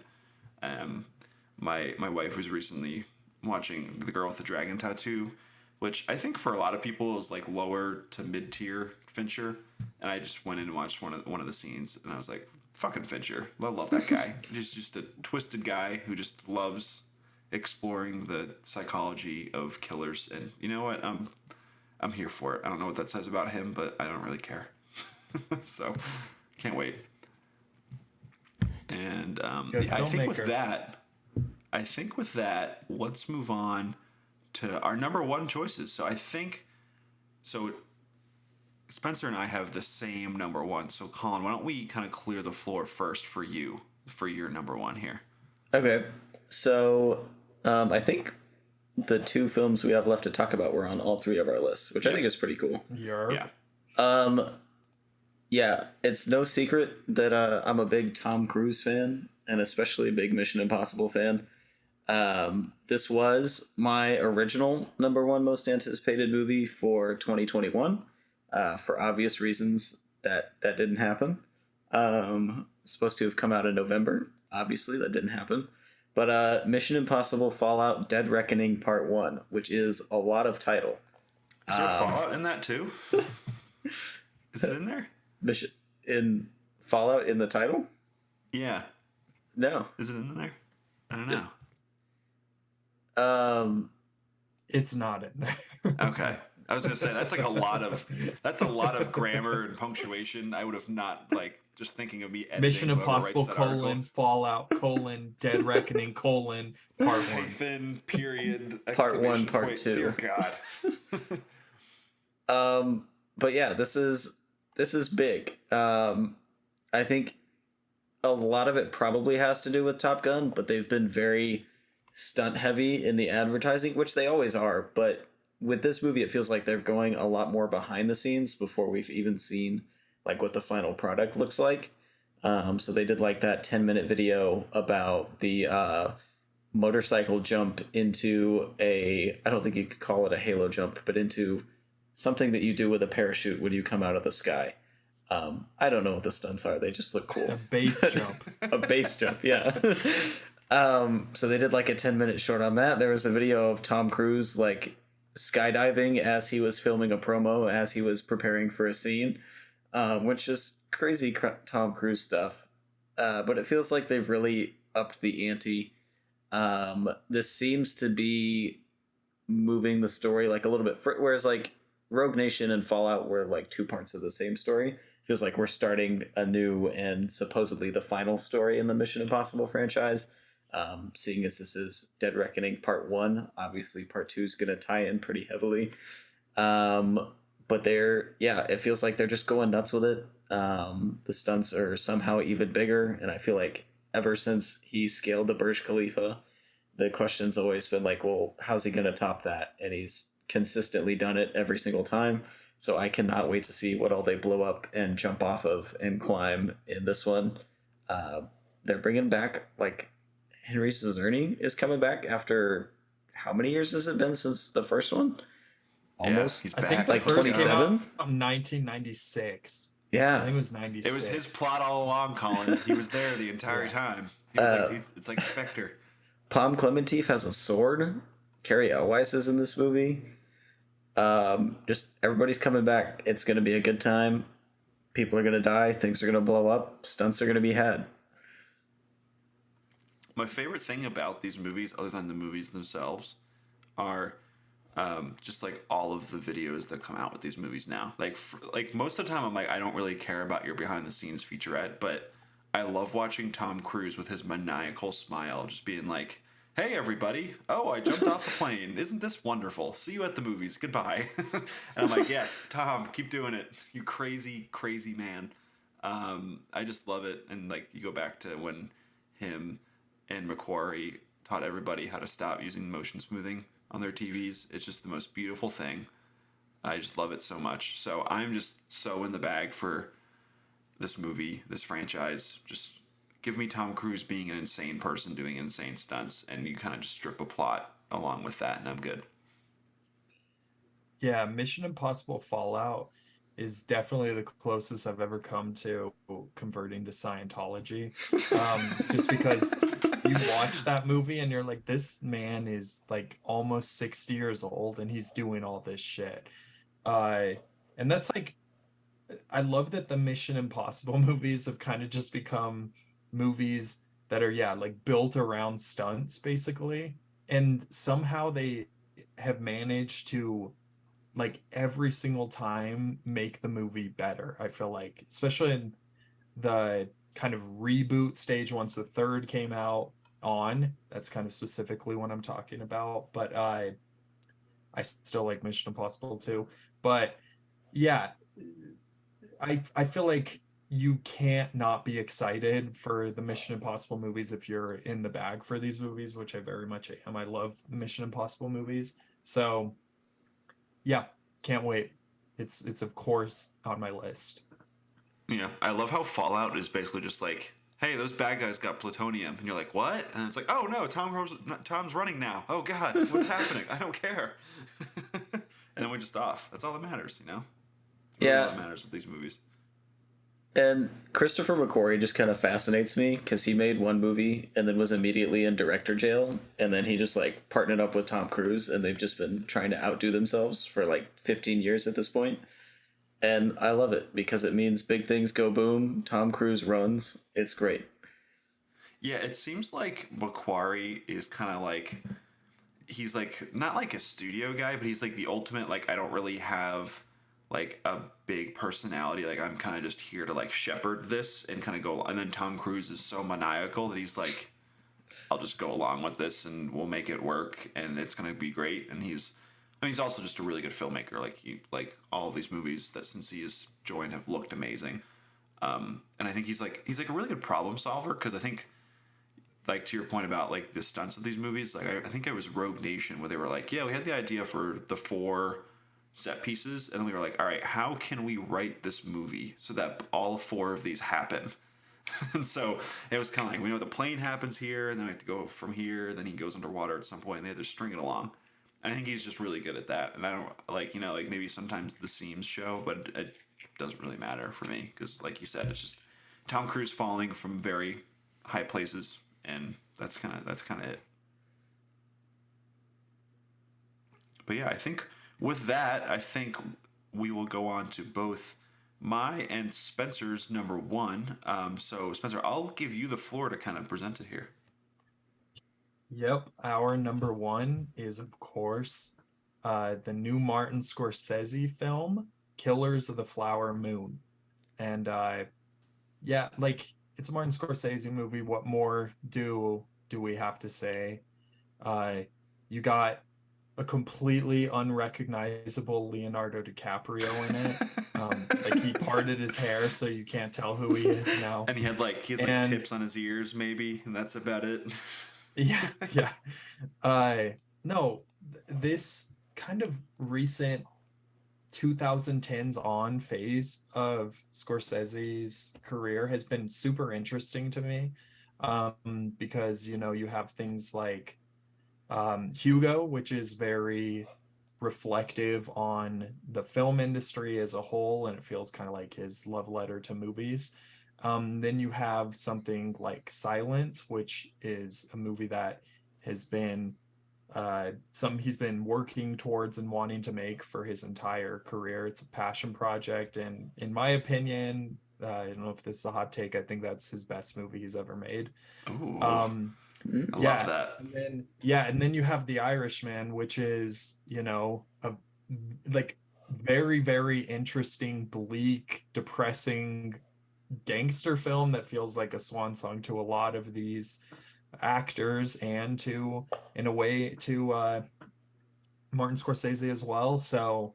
My wife was recently watching The Girl with the Dragon Tattoo, which I think for a lot of people is like lower to mid-tier Fincher, and I just went in and watched one of the scenes, and I was like, fucking Fincher. I love that guy. He's just a twisted guy who just loves exploring the psychology of killers, and you know what? I'm here for it. I don't know what that says about him, but I don't really care. So, can't wait. And I think with that, let's move on to our number 1 choices. So Spencer and I have the same number 1. So Collin, why don't we kind of clear the floor first for your number 1 here? Okay. So I think the 2 films we have left to talk about were on all 3 of our lists, which I think is pretty cool. Yeah. Yeah, it's no secret that I'm a big Tom Cruise fan, and especially a big Mission Impossible fan. This was my original number 1 most anticipated movie for 2021. For obvious reasons that didn't happen. Supposed to have come out in November. Obviously, that didn't happen. But Mission Impossible Fallout Dead Reckoning Part 1, which is a lot of title. Is there Fallout in that too? Is it in there? In Fallout in the title? Yeah. No. Is it in there? I don't know. It's not in there. Okay. I was gonna say that's a lot of grammar and punctuation. I would have not just thinking of me editing Mission Impossible : Fallout : Dead Reckoning : Part 1. Hyphen, period, Part 1, Part point, 2. Dear God. But yeah, this is big. I think a lot of it probably has to do with Top Gun, but they've been very stunt heavy in the advertising, which they always are, but with this movie, it feels like they're going a lot more behind the scenes before we've even seen what the final product looks like. So they did that 10-minute video about the motorcycle jump into I don't think you could call it a halo jump, but into something that you do with a parachute when you come out of the sky. I don't know what the stunts are. They just look cool. A base jump. A base jump, yeah. So they did a 10-minute short on that. There was a video of Tom Cruise skydiving as he was filming a promo, as he was preparing for a scene, which is crazy Tom Cruise stuff. but it feels like they've really upped the ante. This seems to be moving the story like a little bit whereas like Rogue Nation and Fallout were like two parts of the same story. Feels like we're starting a new and supposedly the final story in the Mission Impossible franchise. Seeing as this is Dead Reckoning Part 1, obviously Part 2 is going to tie in pretty heavily. But it feels like they're just going nuts with it. The stunts are somehow even bigger, and I feel like ever since he scaled the Burj Khalifa, the question's always been like, well, how's he going to top that? And he's consistently done it every single time. So I cannot wait to see what all they blow up and jump off of and climb in this one. They're bringing back, like, Henry Czerny is coming back after how many years has it been since the first one? Almost. Yeah, he's I back. think the like first came out 27? in 1996. I Yeah. think it was 96. It was his plot all along, Colin. He was there the entire time. He was it's like Spectre. Palm Clementif has a sword. Carrie Elwes is in this movie. Just everybody's coming back. It's going to be a good time. People are going to die. Things are going to blow up. Stunts are going to be had. My favorite thing about these movies, other than the movies themselves, are just like all of the videos that come out with these movies now. Like most of the time, I'm like, I don't really care about your behind the scenes featurette, but I love watching Tom Cruise with his maniacal smile, just being like, "Hey everybody! Oh, I jumped off a plane. Isn't this wonderful? See you at the movies. Goodbye." And I'm like, "Yes, Tom, keep doing it. You crazy, crazy man." I just love it. And like you go back to when him and Macquarie taught everybody how to stop using motion smoothing on their TVs. It's just the most beautiful thing. I just love it so much. So I'm just so in the bag for this movie, this franchise. Just give me Tom Cruise being an insane person doing insane stunts, and you kind of just strip a plot along with that, and I'm good. Yeah, Mission Impossible Fallout is definitely the closest I've ever come to converting to Scientology. Just because you watch that movie and you're like, this man is like almost 60 years old and he's doing all this shit. And that's like, I love that the Mission Impossible movies have kind of just become movies that are, yeah, like built around stunts basically. And somehow they have managed to, like, every single time make the movie better. I feel like, especially in the kind of reboot stage once the third came out on, that's kind of specifically what I'm talking about. But I still like Mission Impossible too. But yeah, I feel like you can't not be excited for the Mission Impossible movies if you're in the bag for these movies, which I very much am. I love the Mission Impossible movies. So yeah, can't wait. It's of course on my list. Yeah, I love how Fallout is basically just like, hey, those bad guys got plutonium, and you're like, what? And it's like, oh no, Tom's running now. Oh god, what's happening? I don't care. And then we're just off. That's all that matters, you know. Really all that matters with these movies. And Christopher McQuarrie just kind of fascinates me because he made one movie and then was immediately in director jail. And then he just like partnered up with Tom Cruise and they've just been trying to outdo themselves for like 15 years at this point. And I love it because it means big things go boom. Tom Cruise runs. It's great. Yeah, it seems like Macquarie is kind of like, he's like, not like a studio guy, but he's like the ultimate, like, I don't really have like a big personality. Like, I'm kind of just here to like shepherd this and kind of go. And then Tom Cruise is so maniacal that he's like, I'll just go along with this and we'll make it work and it's going to be great. And he's also just a really good filmmaker. Like all of these movies that since he has joined have looked amazing. And I think he's like a really good problem solver. Cause I think, like, to your point about like the stunts of these movies, like I think it was Rogue Nation where they were like, yeah, we had the idea for the 4 set pieces, and then we were like, all right, how can we write this movie so that all 4 of these happen? And so it was kind of like, we know the plane happens here, and then we have to go from here, then he goes underwater at some point, and they have to string it along. And I think he's just really good at that. And I don't, like, you know, like maybe sometimes the seams show, but it doesn't really matter for me because, like you said, it's just Tom Cruise falling from very high places, and that's kind of it. But yeah, I think with that, I think we will go on to both my and Spencer's number one. So Spencer, I'll give you the floor to kind of present it here. Yep, our number one is, of course, the new Martin Scorsese film, Killers of the Flower Moon. And yeah, like, it's a Martin Scorsese movie. What more do we have to say? You got a completely unrecognizable Leonardo DiCaprio in it. Like, he parted his hair so you can't tell who he is now. And he has like tips on his ears, maybe, and that's about it. Yeah, yeah. No, this kind of recent 2010s on phase of Scorsese's career has been super interesting to me. Because, you know, you have things like Hugo, which is very reflective on the film industry as a whole, and it feels kind of like his love letter to movies. Then you have something like Silence, which is a movie that has been something he's been working towards and wanting to make for his entire career. It's a passion project, and in my opinion, I don't know if this is a hot take, I think that's his best movie he's ever made. Ooh, I yeah, love that. And then you have The Irishman, which is, you know, a like very, very interesting, bleak, depressing gangster film that feels like a swan song to a lot of these actors, and to, in a way, to Martin Scorsese as well. So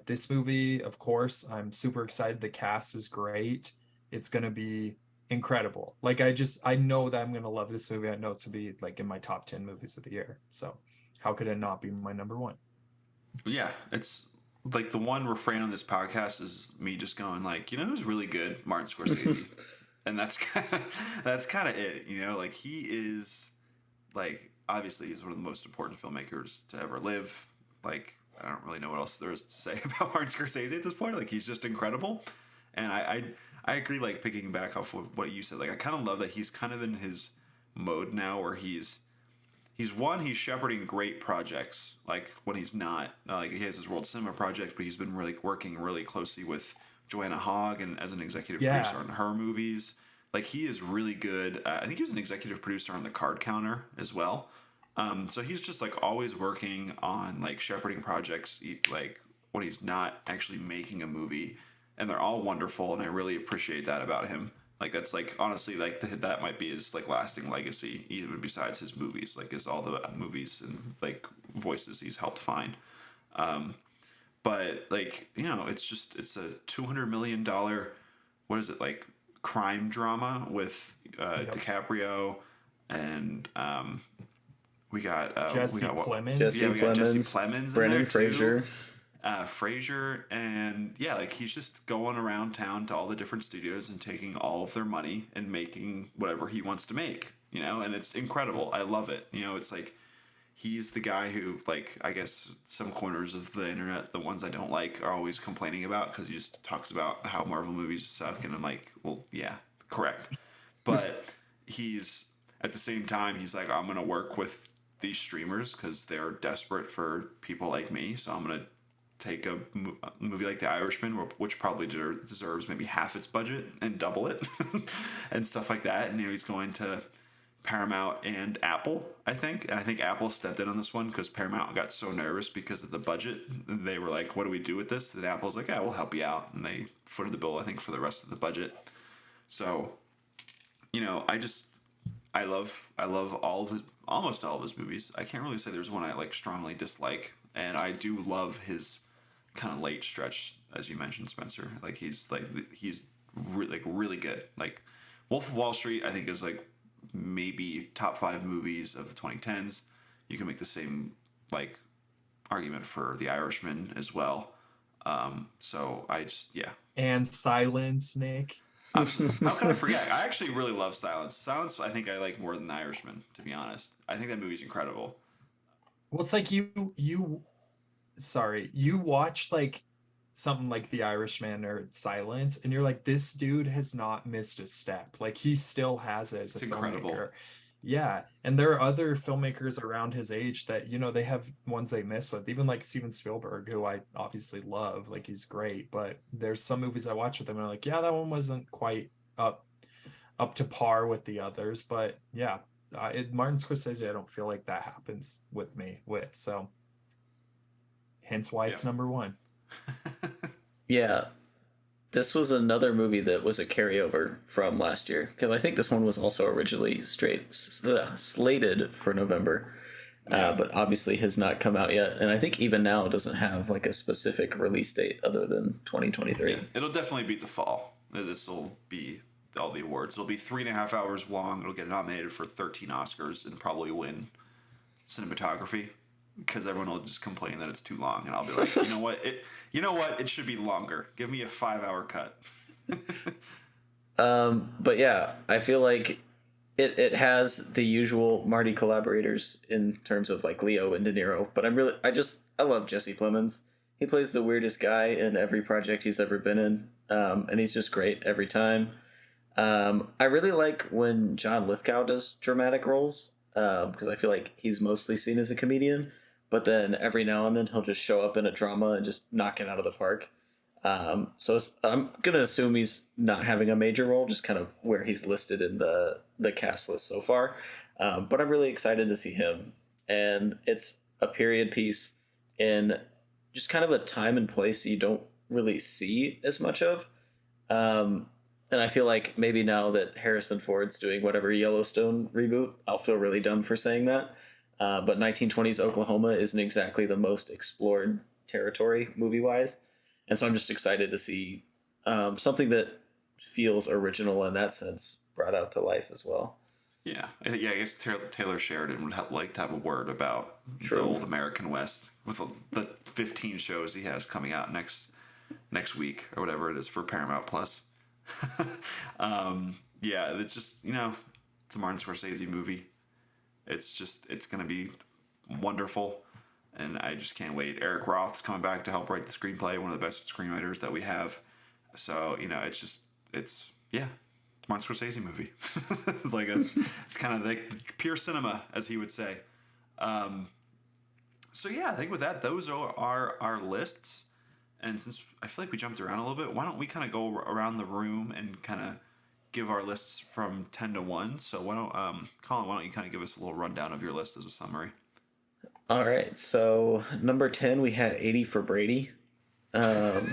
this movie, of course, I'm super excited. The cast is great. It's gonna be incredible. Like, I know that I'm gonna love this movie. I know it's gonna be like in my top 10 movies of the year. So how could it not be my number one? Yeah, it's like the one refrain on this podcast is me just going like, you know who's really good? Martin Scorsese. And that's kind of it, you know, like he is, like, obviously he's one of the most important filmmakers to ever live. Like, I don't really know what else there is to say about Martin Scorsese at this point. Like, he's just incredible. And I agree, like, picking back off of what you said, like, I kind of love that he's kind of in his mode now where he's shepherding great projects, like when he's not, like, he has his World Cinema project, but he's been really working really closely with Joanna Hogg and as an executive producer on her movies. Like, he is really good. I think he was an executive producer on The Card Counter as well. So he's just like always working on like shepherding projects, like when he's not actually making a movie, and they're all wonderful. And I really appreciate that about him. Like, that's like, honestly, like that might be his like lasting legacy, even besides his movies, like is all the movies and like voices he's helped find. But like, you know, it's a $200 million, what is it, like, crime drama with DiCaprio and we got Jesse Plemons. Jesse Plemons, Brendan Fraser. Fraser, and yeah, like, he's just going around town to all the different studios and taking all of their money and making whatever he wants to make, you know, and it's incredible. I love it. You know, it's like, he's the guy who, like, I guess some corners of the internet, the ones I don't like, are always complaining about because he just talks about how Marvel movies suck, and I'm like, well, yeah, correct. But he's, at the same time, he's like, I'm going to work with these streamers because they're desperate for people like me, so I'm going to take a movie like The Irishman, which probably deserves maybe half its budget, and double it and stuff like that. And, you know, he's going to Paramount and Apple, I think. And I think Apple stepped in on this one because Paramount got so nervous because of the budget. They were like, what do we do with this? And Apple's like, yeah, we'll help you out. And they footed the bill, I think, for the rest of the budget. So, you know, I love almost all of his movies. I can't really say there's one I like strongly dislike. And I do love his kind of late stretch, as you mentioned, Spencer. Like, he's really good. Like, Wolf of Wall Street, I think, is like maybe top 5 movies of the 2010s. You can make the same like argument for The Irishman as well. So I just, yeah. And Silence, Nick. How can I forget? I actually really love Silence. Silence, I think I like more than The Irishman, to be honest. I think that movie's incredible. Well, it's like you watch like something like The Irishman or Silence, and you're like, this dude has not missed a step. Like, he still has it as a filmmaker. Yeah, and there are other filmmakers around his age that, they have ones they miss with, even like Steven Spielberg, who I obviously love, like he's great, but there's some movies I watch with him and I'm like, yeah, that one wasn't quite up to par with the others, but yeah, Martin Scorsese, I don't feel like that happens with me with, so hence why Yeah. it's number one. Yeah, this was another movie that was a carryover from last year because I think this one was also originally slated for November, Yeah. but obviously has not come out yet. And I think even now it doesn't have like a specific release date other than 2023. Yeah, it'll definitely beat the fall. This will be all the awards. It'll be 3.5 hours long. It'll get nominated for 13 Oscars and probably win cinematography because everyone will just complain that it's too long, and I'll be like, you know what, it should be longer. Give me a 5-hour cut. But yeah, I feel like it has the usual Marty collaborators in terms of like Leo and De Niro, but I love Jesse Plemons. He plays the weirdest guy in every project he's ever been in, and he's just great every time. I really like when John Lithgow does dramatic roles because I feel like he's mostly seen as a comedian, but then every now and then he'll just show up in a drama and just knock it out of the park. I'm gonna assume he's not having a major role, just kind of where he's listed in the cast list so far. But I'm really excited to see him, and it's a period piece in just kind of a time and place you don't really see as much of. And I feel like maybe now that Harrison Ford's doing whatever Yellowstone reboot, I'll feel really dumb for saying that. But 1920s Oklahoma isn't exactly the most explored territory movie wise. And so I'm just excited to see something that feels original in that sense brought out to life as well. Yeah, I guess Taylor Sheridan would like to have a word about True. the old American West with the 15 shows he has coming out next week or whatever it is for Paramount Plus. Yeah, it's just, it's a Martin Scorsese movie. It's going to be wonderful, and I just can't wait. Eric Roth's coming back to help write the screenplay, one of the best screenwriters that we have. So, it's Martin Scorsese movie. Like it's kind of like pure cinema, as he would say. So yeah, I think with that, those are our lists. And since I feel like we jumped around a little bit, why don't we kind of go around the room and kind of give our lists from 10 to 1? So Collin, why don't you kind of give us a little rundown of your list as a summary? All right, so number 10 we had 80 for Brady. No,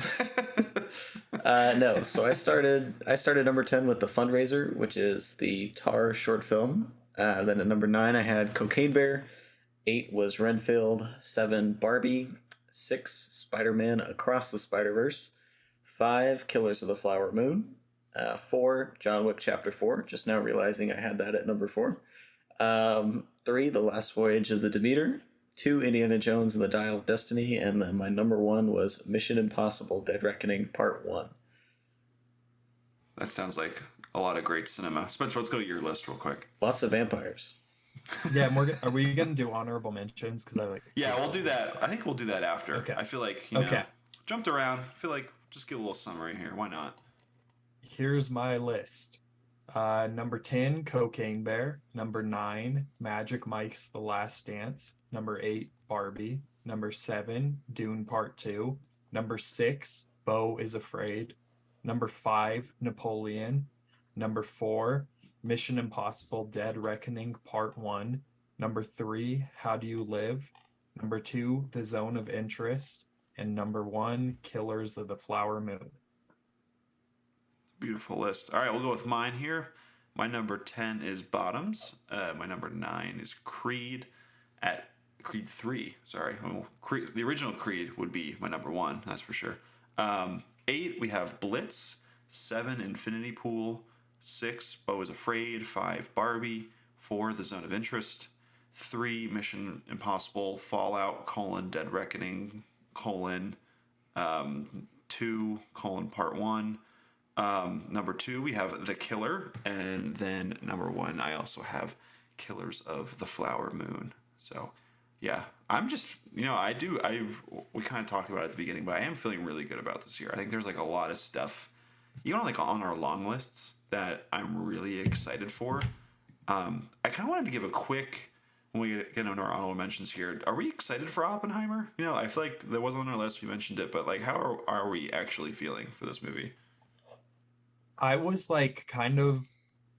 so I started number 10 with The Fundraiser, which is the Tar short film. Then at number 9 I had Cocaine Bear. 8 was Renfield. 7 Barbie. 6 Spider-Man Across the Spider-Verse. 5 Killers of the Flower Moon. 4 John Wick Chapter 4, just now realizing I had that at number 4. 3 The Last Voyage of the Demeter. 2 Indiana Jones and the Dial of Destiny, and then my number 1 was Mission Impossible Dead Reckoning Part 1. That sounds like a lot of great cinema. Spencer, let's go to your list real quick. Lots of vampires. Yeah, Morgan, are we gonna do honorable mentions? Because Yeah, we'll do that. I think we'll do that after. Okay. I feel like jumped around. I feel like just give a little summary here. Why not? Here's my list. Number 10, Cocaine Bear. Number 9, Magic Mike's The Last Dance. Number 8, Barbie. Number 7, Dune Part 2. Number 6, Beau is Afraid. Number 5, Napoleon. Number 4, Mission Impossible Dead Reckoning Part 1. Number 3, How Do You Live? Number 2, The Zone of Interest. And number 1, Killers of the Flower Moon. Beautiful list. All right, we'll go with mine here. My number 10 is Bottoms. My number 9 is Creed. At Creed 3, sorry. The original Creed would be my number 1, that's for sure. 8, we have Blitz. 7, Infinity Pool. 6, Beau is Afraid. 5, Barbie. 4, The Zone of Interest. 3, Mission Impossible Fallout, Dead Reckoning, 2, Part 1. Number 2, we have The Killer, and then number 1, I also have Killers of the Flower Moon. So, yeah, I'm just, we kind of talked about it at the beginning, but I am feeling really good about this year. I think there's like a lot of stuff, on our long lists that I'm really excited for. I kind of wanted to give a quick, when we get into our honorable mentions here, are we excited for Oppenheimer? You know, I feel like that wasn't on our list, we mentioned it, but like, how are we actually feeling for this movie? I was like kind of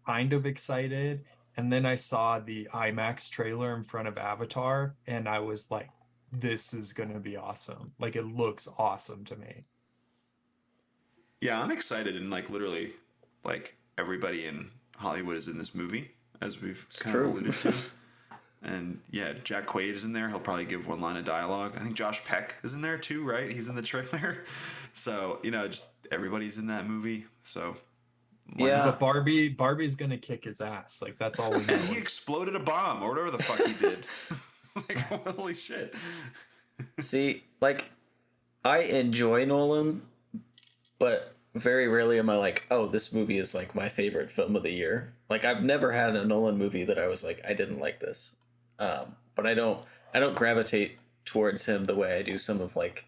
excited, and then I saw the IMAX trailer in front of Avatar, and I was like, this is gonna be awesome. Like it looks awesome to me. Yeah, I'm excited, and like literally, like everybody in Hollywood is in this movie, as we've It's kind of true. alluded to. And yeah, Jack Quaid is in there. He'll probably give one line of dialogue. I think Josh Peck is in there too, right? He's in the trailer. So, you know, just everybody's in that movie. So, why Yeah. But Barbie's gonna kick his ass. Like that's all we know. And he exploded a bomb or whatever the fuck he did. Like, holy shit. See, like, I enjoy Nolan, but very rarely am I like, oh, this movie is like my favorite film of the year. Like, I've never had a Nolan movie that I was like, I didn't like this. But I don't gravitate towards him the way I do some of like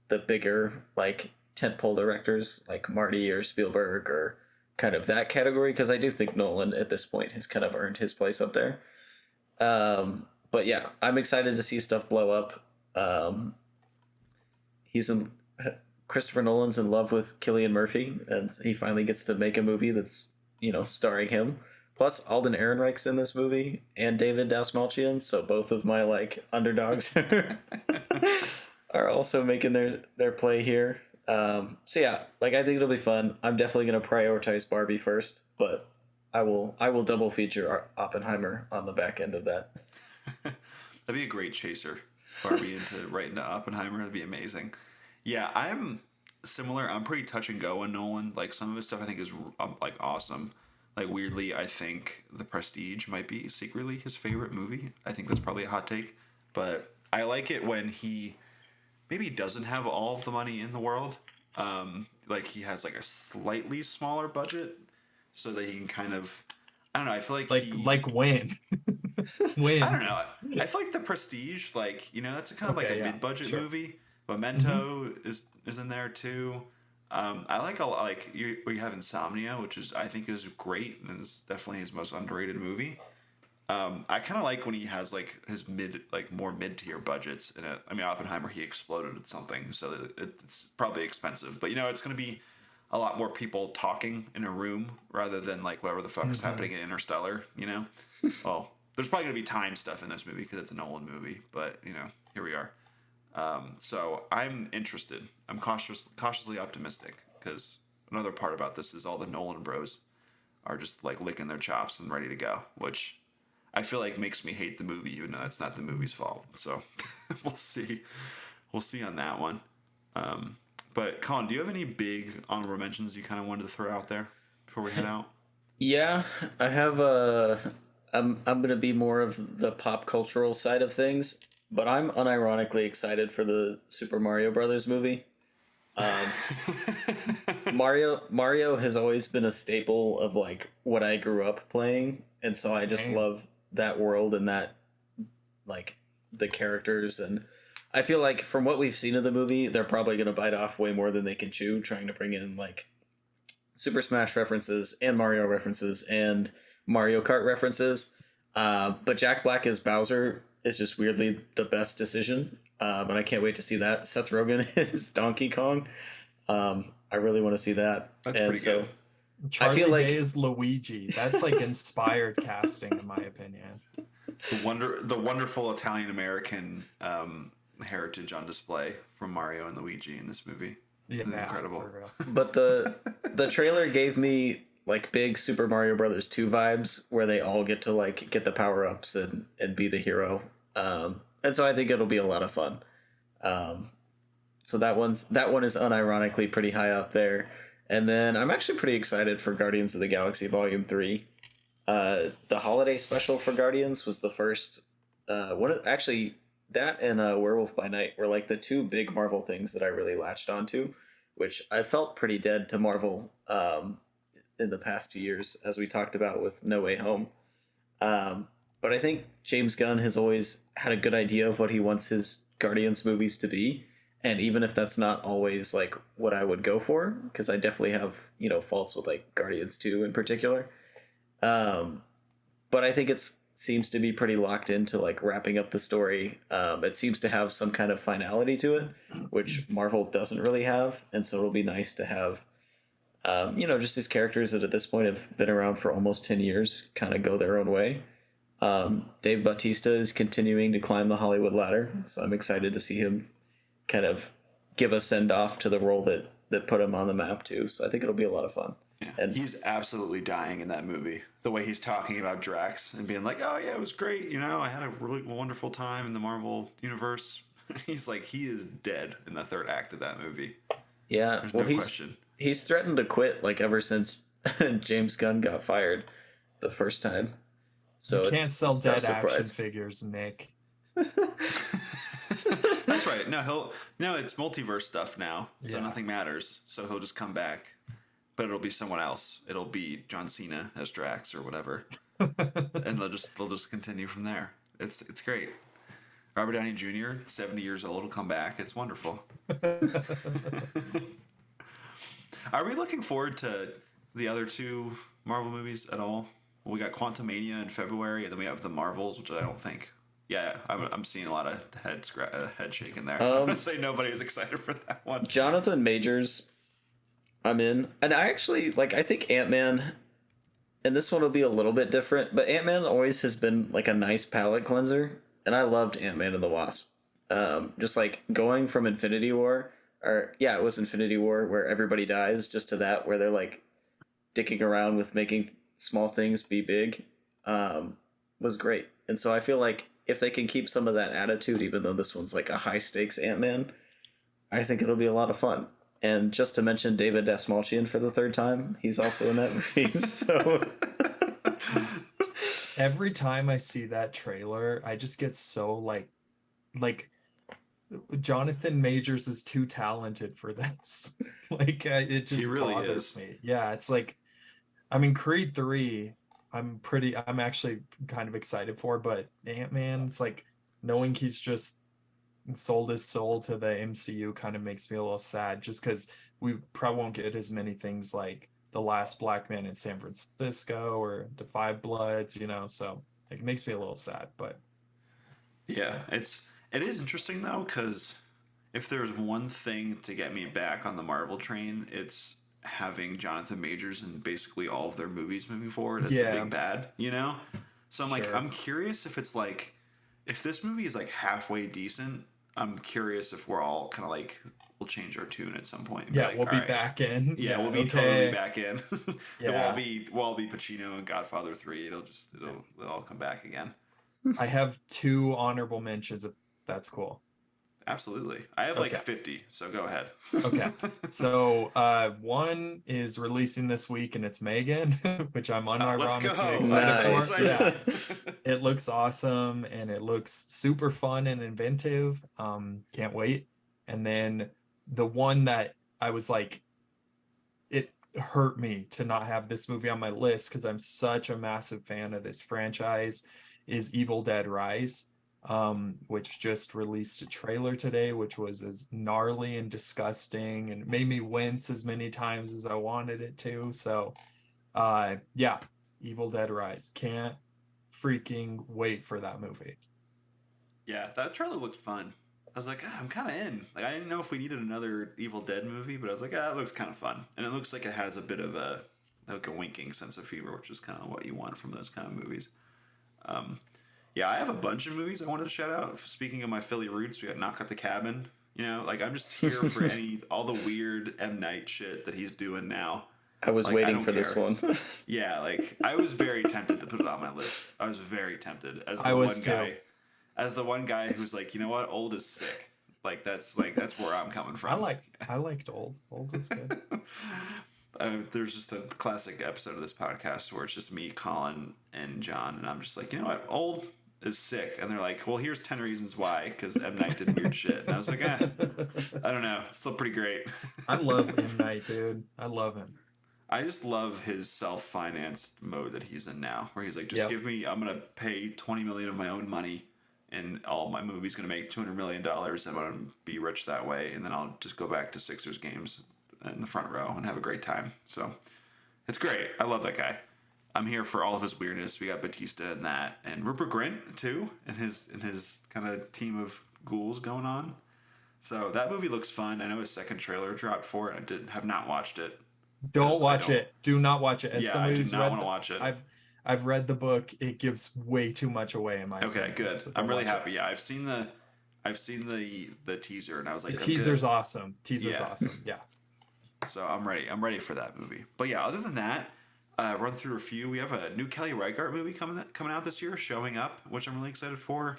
the bigger like tentpole directors like Marty or Spielberg or kind of that category, because I do think Nolan at this point has kind of earned his place up there. But yeah, I'm excited to see stuff blow up. He's in Christopher Nolan's in love with Cillian Murphy, and he finally gets to make a movie that's, you know, starring him. Plus, Alden Ehrenreich's in this movie, and David Dastmalchian, so both of my like underdogs are also making their play here. So yeah, like I think it'll be fun. I'm definitely gonna prioritize Barbie first, but I will double feature Oppenheimer on the back end of that. That'd be a great chaser. Barbie right into Oppenheimer. That'd be amazing. Yeah, I'm similar. I'm pretty touch and go on Nolan. Like some of his stuff I think is like awesome. Like weirdly, I think The Prestige might be secretly his favorite movie. I think that's probably a hot take, but I like it when he maybe doesn't have all of the money in the world. Like he has like a slightly smaller budget, so that he can kind of, I don't know. I feel like when when I don't know. I feel like The Prestige, like, you know, that's kind of like Okay, a yeah, mid-budget sure. movie. Memento is in there too. I like a like you have Insomnia, which is I think is great and is definitely his most underrated movie. I kind of like when he has like his more mid-tier budgets in it. I mean, Oppenheimer, he exploded at something, so it's probably expensive, but you know, it's going to be a lot more people talking in a room rather than like whatever the fuck is happening in Interstellar. You know, well, there's probably going to be time stuff in this movie because it's a Nolan movie, but you know, here we are. So I'm interested. I'm cautiously optimistic because another part about this is all the Nolan bros are just like licking their chops and ready to go, which I feel like makes me hate the movie, even though that's not the movie's fault. So we'll see. We'll see on that one. But Colin, do you have any big honorable mentions you kind of wanted to throw out there before we head out? Yeah, I have I'm gonna be more of the pop cultural side of things, but I'm unironically excited for the Super Mario Brothers movie. Mario has always been a staple of like what I grew up playing, and so I just Same. love that world and that like the characters, and I feel like from what we've seen of the movie, they're probably gonna bite off way more than they can chew, trying to bring in like Super Smash references and Mario references and Mario Kart references. But Jack Black as Bowser is just weirdly the best decision. And I can't wait to see that. Seth Rogen is Donkey Kong. I really want to see that. That's and pretty so good. Charlie feel like- Day is Luigi. That's like inspired casting, in my opinion. The wonderful Italian American heritage on display from Mario and Luigi in this movie. Yeah, It's incredible. for real. But the trailer gave me like big Super Mario Brothers 2 vibes where they all get to like get the power-ups and be the hero. And so I think it'll be a lot of fun. So that one is unironically pretty high up there. And then I'm actually pretty excited for Guardians of the Galaxy Volume 3. The holiday special for Guardians was the first actually that and Werewolf by Night were like the two big Marvel things that I really latched onto, which I felt pretty dead to Marvel in the past 2 years, as we talked about with No Way Home. But I think James Gunn has always had a good idea of what he wants his Guardians movies to be. And even if that's not always like what I would go for, because I definitely have, faults with like Guardians 2 in particular. but I think seems to be pretty locked into like wrapping up the story. It seems to have some kind of finality to it, which Marvel doesn't really have, and so it'll be nice to have, just these characters that at this point have been around for almost 10 years kind of go their own way. Dave Bautista is continuing to climb the Hollywood ladder, so I'm excited to see him kind of give a send off to the role that put him on the map too. So I think it'll be a lot of fun. Yeah, and he's absolutely dying in that movie. The way he's talking about Drax and being like, "Oh yeah, it was great. You know, I had a really wonderful time in the Marvel universe." He's like, he is dead in the third act of that movie. Yeah, There's well, no question. He's threatened to quit like ever since James Gunn got fired the first time. So you can't sell no dead action surprise. figures, Nick. That's right. No, it's multiverse stuff now, so Yeah. nothing matters. So he'll just come back, but it'll be someone else. It'll be John Cena as Drax or whatever, and they'll just continue from there. It's great. Robert Downey Jr., 70 years old, will come back. It's wonderful. Are we looking forward to the other two Marvel movies at all? We got Quantumania in February, and then we have the Marvels, which I don't think. Yeah, I'm seeing a lot of head shaking there. So I'm gonna say nobody is excited for that one. Jonathan Majors, I'm in, and I actually I think Ant-Man, and this one will be a little bit different, but Ant-Man always has been like a nice palate cleanser, and I loved Ant-Man and the Wasp. Just like going from Infinity War, it was Infinity War where everybody dies, just to that where they're like dicking around with making small things be big, was great. And so I feel like if they can keep some of that attitude, even though this one's like a high stakes Ant-Man, I think it'll be a lot of fun. And just to mention David Dastmalchian for the third time, he's also in that movie. So every time I see that trailer, I just get so like Jonathan Majors is too talented for this. It just really bothers me. Yeah, it's like, I mean, Creed 3, I'm actually kind of excited for, but Ant-Man, it's like knowing he's just sold his soul to the MCU kind of makes me a little sad, just because we probably won't get as many things like The Last Black Man in San Francisco or The Five Bloods, so it makes me a little sad, but yeah, it is interesting though, because if there's one thing to get me back on the Marvel train, it's having Jonathan Majors in basically all of their movies moving forward as the big bad, So I'm like, I'm curious if it's like, if this movie is like halfway decent, I'm curious if we're all kind of like, we'll change our tune at some point. Yeah, we'll be back in. Yeah, we'll be totally back in. Yeah. We'll all be Pacino and Godfather 3. It'll all come back again. I have 2 honorable mentions if that's cool. Absolutely. I have like 50, so go ahead. Okay. So one is releasing this week, and it's Megan, which I'm unironically excited Nice. for. Yeah. It looks awesome, and it looks super fun and inventive. Can't wait. And then the one that I was like, it hurt me to not have this movie on my list because I'm such a massive fan of this franchise, is Evil Dead Rise. Which just released a trailer today, which was as gnarly and disgusting and made me wince as many times as I wanted it to. So, Evil Dead Rise. Can't freaking wait for that movie. Yeah, that trailer looked fun. I was like, I'm kind of in. Like, I didn't know if we needed another Evil Dead movie, but I was like, it looks kind of fun. And it looks like it has a bit of a winking sense of humor, which is kind of what you want from those kind of movies. Yeah, I have a bunch of movies I wanted to shout out. Speaking of my Philly roots, we got Knock at the Cabin. I'm just here for all the weird M. Night shit that he's doing now. I was waiting for this one. Yeah, I was very tempted to put it on my list. I was very tempted as the one guy who's like, you know what, Old is sick. That's where I'm coming from. I liked Old. Old was good. There's just a classic episode of this podcast where it's just me, Collin, and John, and I'm just like, you know what, Old is sick, and they're like, well, here's 10 reasons why, because M. Night did weird shit, and I was like, I don't know, it's still pretty great. I love M. Night, dude. I love him. I just love his self-financed mode that he's in now, where he's like, just give me, I'm gonna pay $20 million of my own money, and all my movie's gonna make $200 million, and I'm gonna be rich that way, and then I'll just go back to Sixers games in the front row and have a great time. So it's great. I love that guy. I'm here for all of his weirdness. We got Batista in that, and Rupert Grint too, and his kind of team of ghouls going on. So that movie looks fun. I know his second trailer dropped for it. Have not watched it. Don't watch it. Do not watch it. As somebody who's not want to watch it. I've read the book. It gives way too much away in my opinion. Okay, good. So I'm really happy. Yeah, I've seen the teaser, and I was like, the teaser's awesome. Teaser's awesome. Yeah. So I'm ready. I'm ready for that movie. But yeah, other than that, run through a few. We have a new Kelly Reichardt movie coming out this year, Showing Up, which I'm really excited for.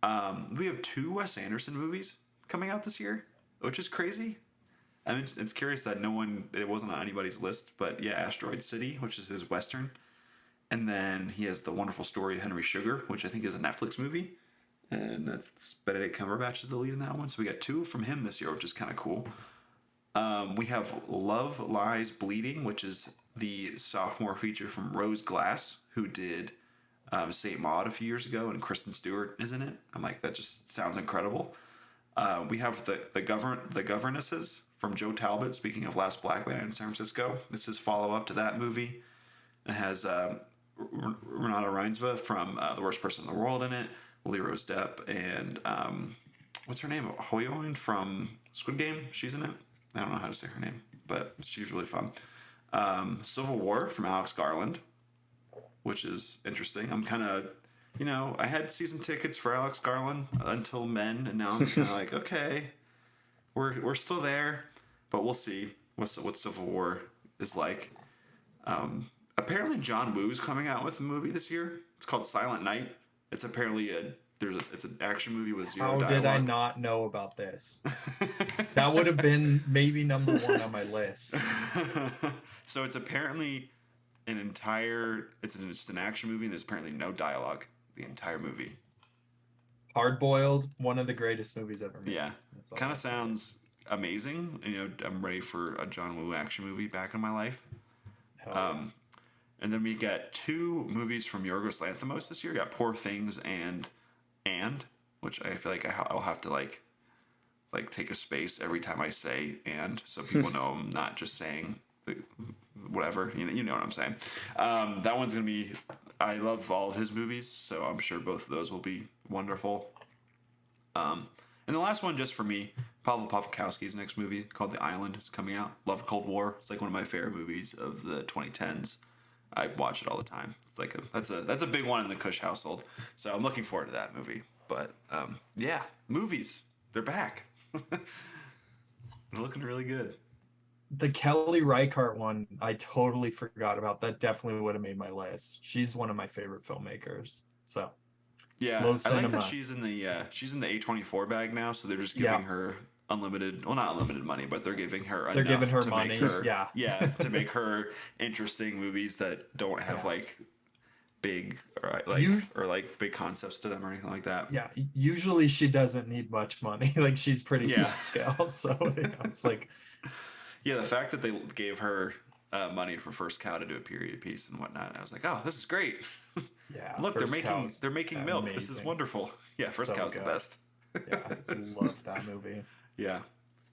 We have 2 Wes Anderson movies coming out this year, which is crazy. I mean, it's curious that it wasn't on anybody's list, but yeah, Asteroid City, which is his Western. And then he has The Wonderful Story of Henry Sugar, which I think is a Netflix movie. And that's Benedict Cumberbatch is the lead in that one. So we got 2 from him this year, which is kind of cool. We have Love Lies Bleeding, which is the sophomore feature from Rose Glass, who did Saint Maud a few years ago, and Kristen Stewart is in it. I'm like, that just sounds incredible. We have the Governesses from Joe Talbot. Speaking of Last Black Man in San Francisco, this is follow up to that movie. It has Renata Reinsva from The Worst Person in the World in it, Lily Rose Depp, and what's her name? Hoyoin from Squid Game. She's in it. I don't know how to say her name, but she's really fun. Civil War from Alex Garland, which is interesting. I'm kind of, I had season tickets for Alex Garland until Men, and now I'm kind of like, okay, we're still there, but we'll see what Civil War is like. Apparently John Woo's coming out with a movie this year. It's called Silent Night. It's apparently it's an action movie with zero dialogue. How did I not know about this? That would have been maybe number 1 on my list. So it's apparently just an action movie, and there's apparently no dialogue the entire movie. Hard Boiled, one of the greatest movies ever made. Yeah, kind of sounds amazing. I'm ready for a John Woo action movie back in my life. And then we got 2 movies from Yorgos Lanthimos this year. We got Poor Things and which I feel like I'll have to like take a space every time I say and, so people know I'm not just saying whatever. You know what I'm saying. That one's gonna be. I love all of his movies, so I'm sure both of those will be wonderful. And the last one, just for me, Pavel Pawlikowski's next movie called The Island is coming out. Love Cold War. It's like one of my favorite movies of the 2010s. I watch it all the time. It's like that's a big one in the Kush household. So I'm looking forward to that movie. But yeah, movies, they're back. They're looking really good. The Kelly Reichardt one, I totally forgot about. That definitely would have made my list. She's one of my favorite filmmakers. So yeah, I like that she's in the A24 bag now. So they're just giving her unlimited, well, not unlimited money, but they're giving her enough to money. Make her, to make her interesting movies that don't have like big or big concepts to them or anything like that. Yeah, usually she doesn't need much money. Like she's pretty small scale, so it's like. Yeah, the fact that they gave her money for First Cow to do a period piece and whatnot, I was like, oh, this is great. Yeah, look, they're making milk. Amazing. This is wonderful. Yeah, First Cow's the best. Yeah, I love that movie. Yeah,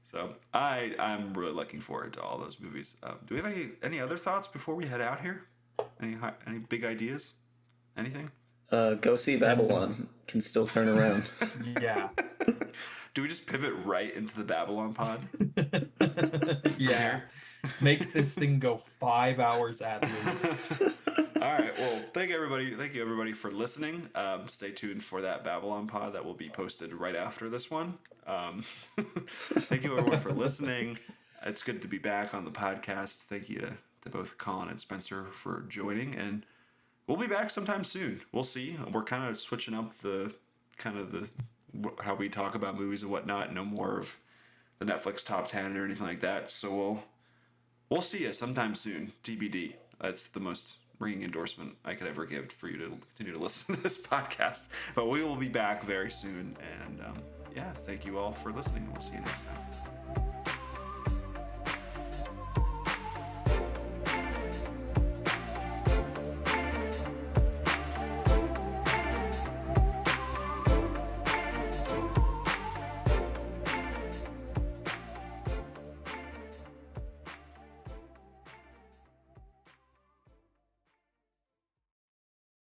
so I'm really looking forward to all those movies. Do we have any other thoughts before we head out here? Any big ideas? Anything? Go see Babylon. Can still turn around. Yeah. Do we just pivot right into the Babylon pod? Yeah. Make this thing go 5 hours at least. All right. Well, thank you everybody for listening. Stay tuned for that Babylon pod that will be posted right after this one. Thank you everyone for listening. It's good to be back on the podcast. Thank you to both Collin and Spencer for joining, and we'll be back sometime soon. We'll see. We're kind of switching up how we talk about movies and whatnot. No more of the Netflix top 10 or anything like that. So we'll see you sometime soon. TBD. That's the most ringing endorsement I could ever give for you to continue to listen to this podcast. But we will be back very soon. And thank you all for listening. We'll see you next time.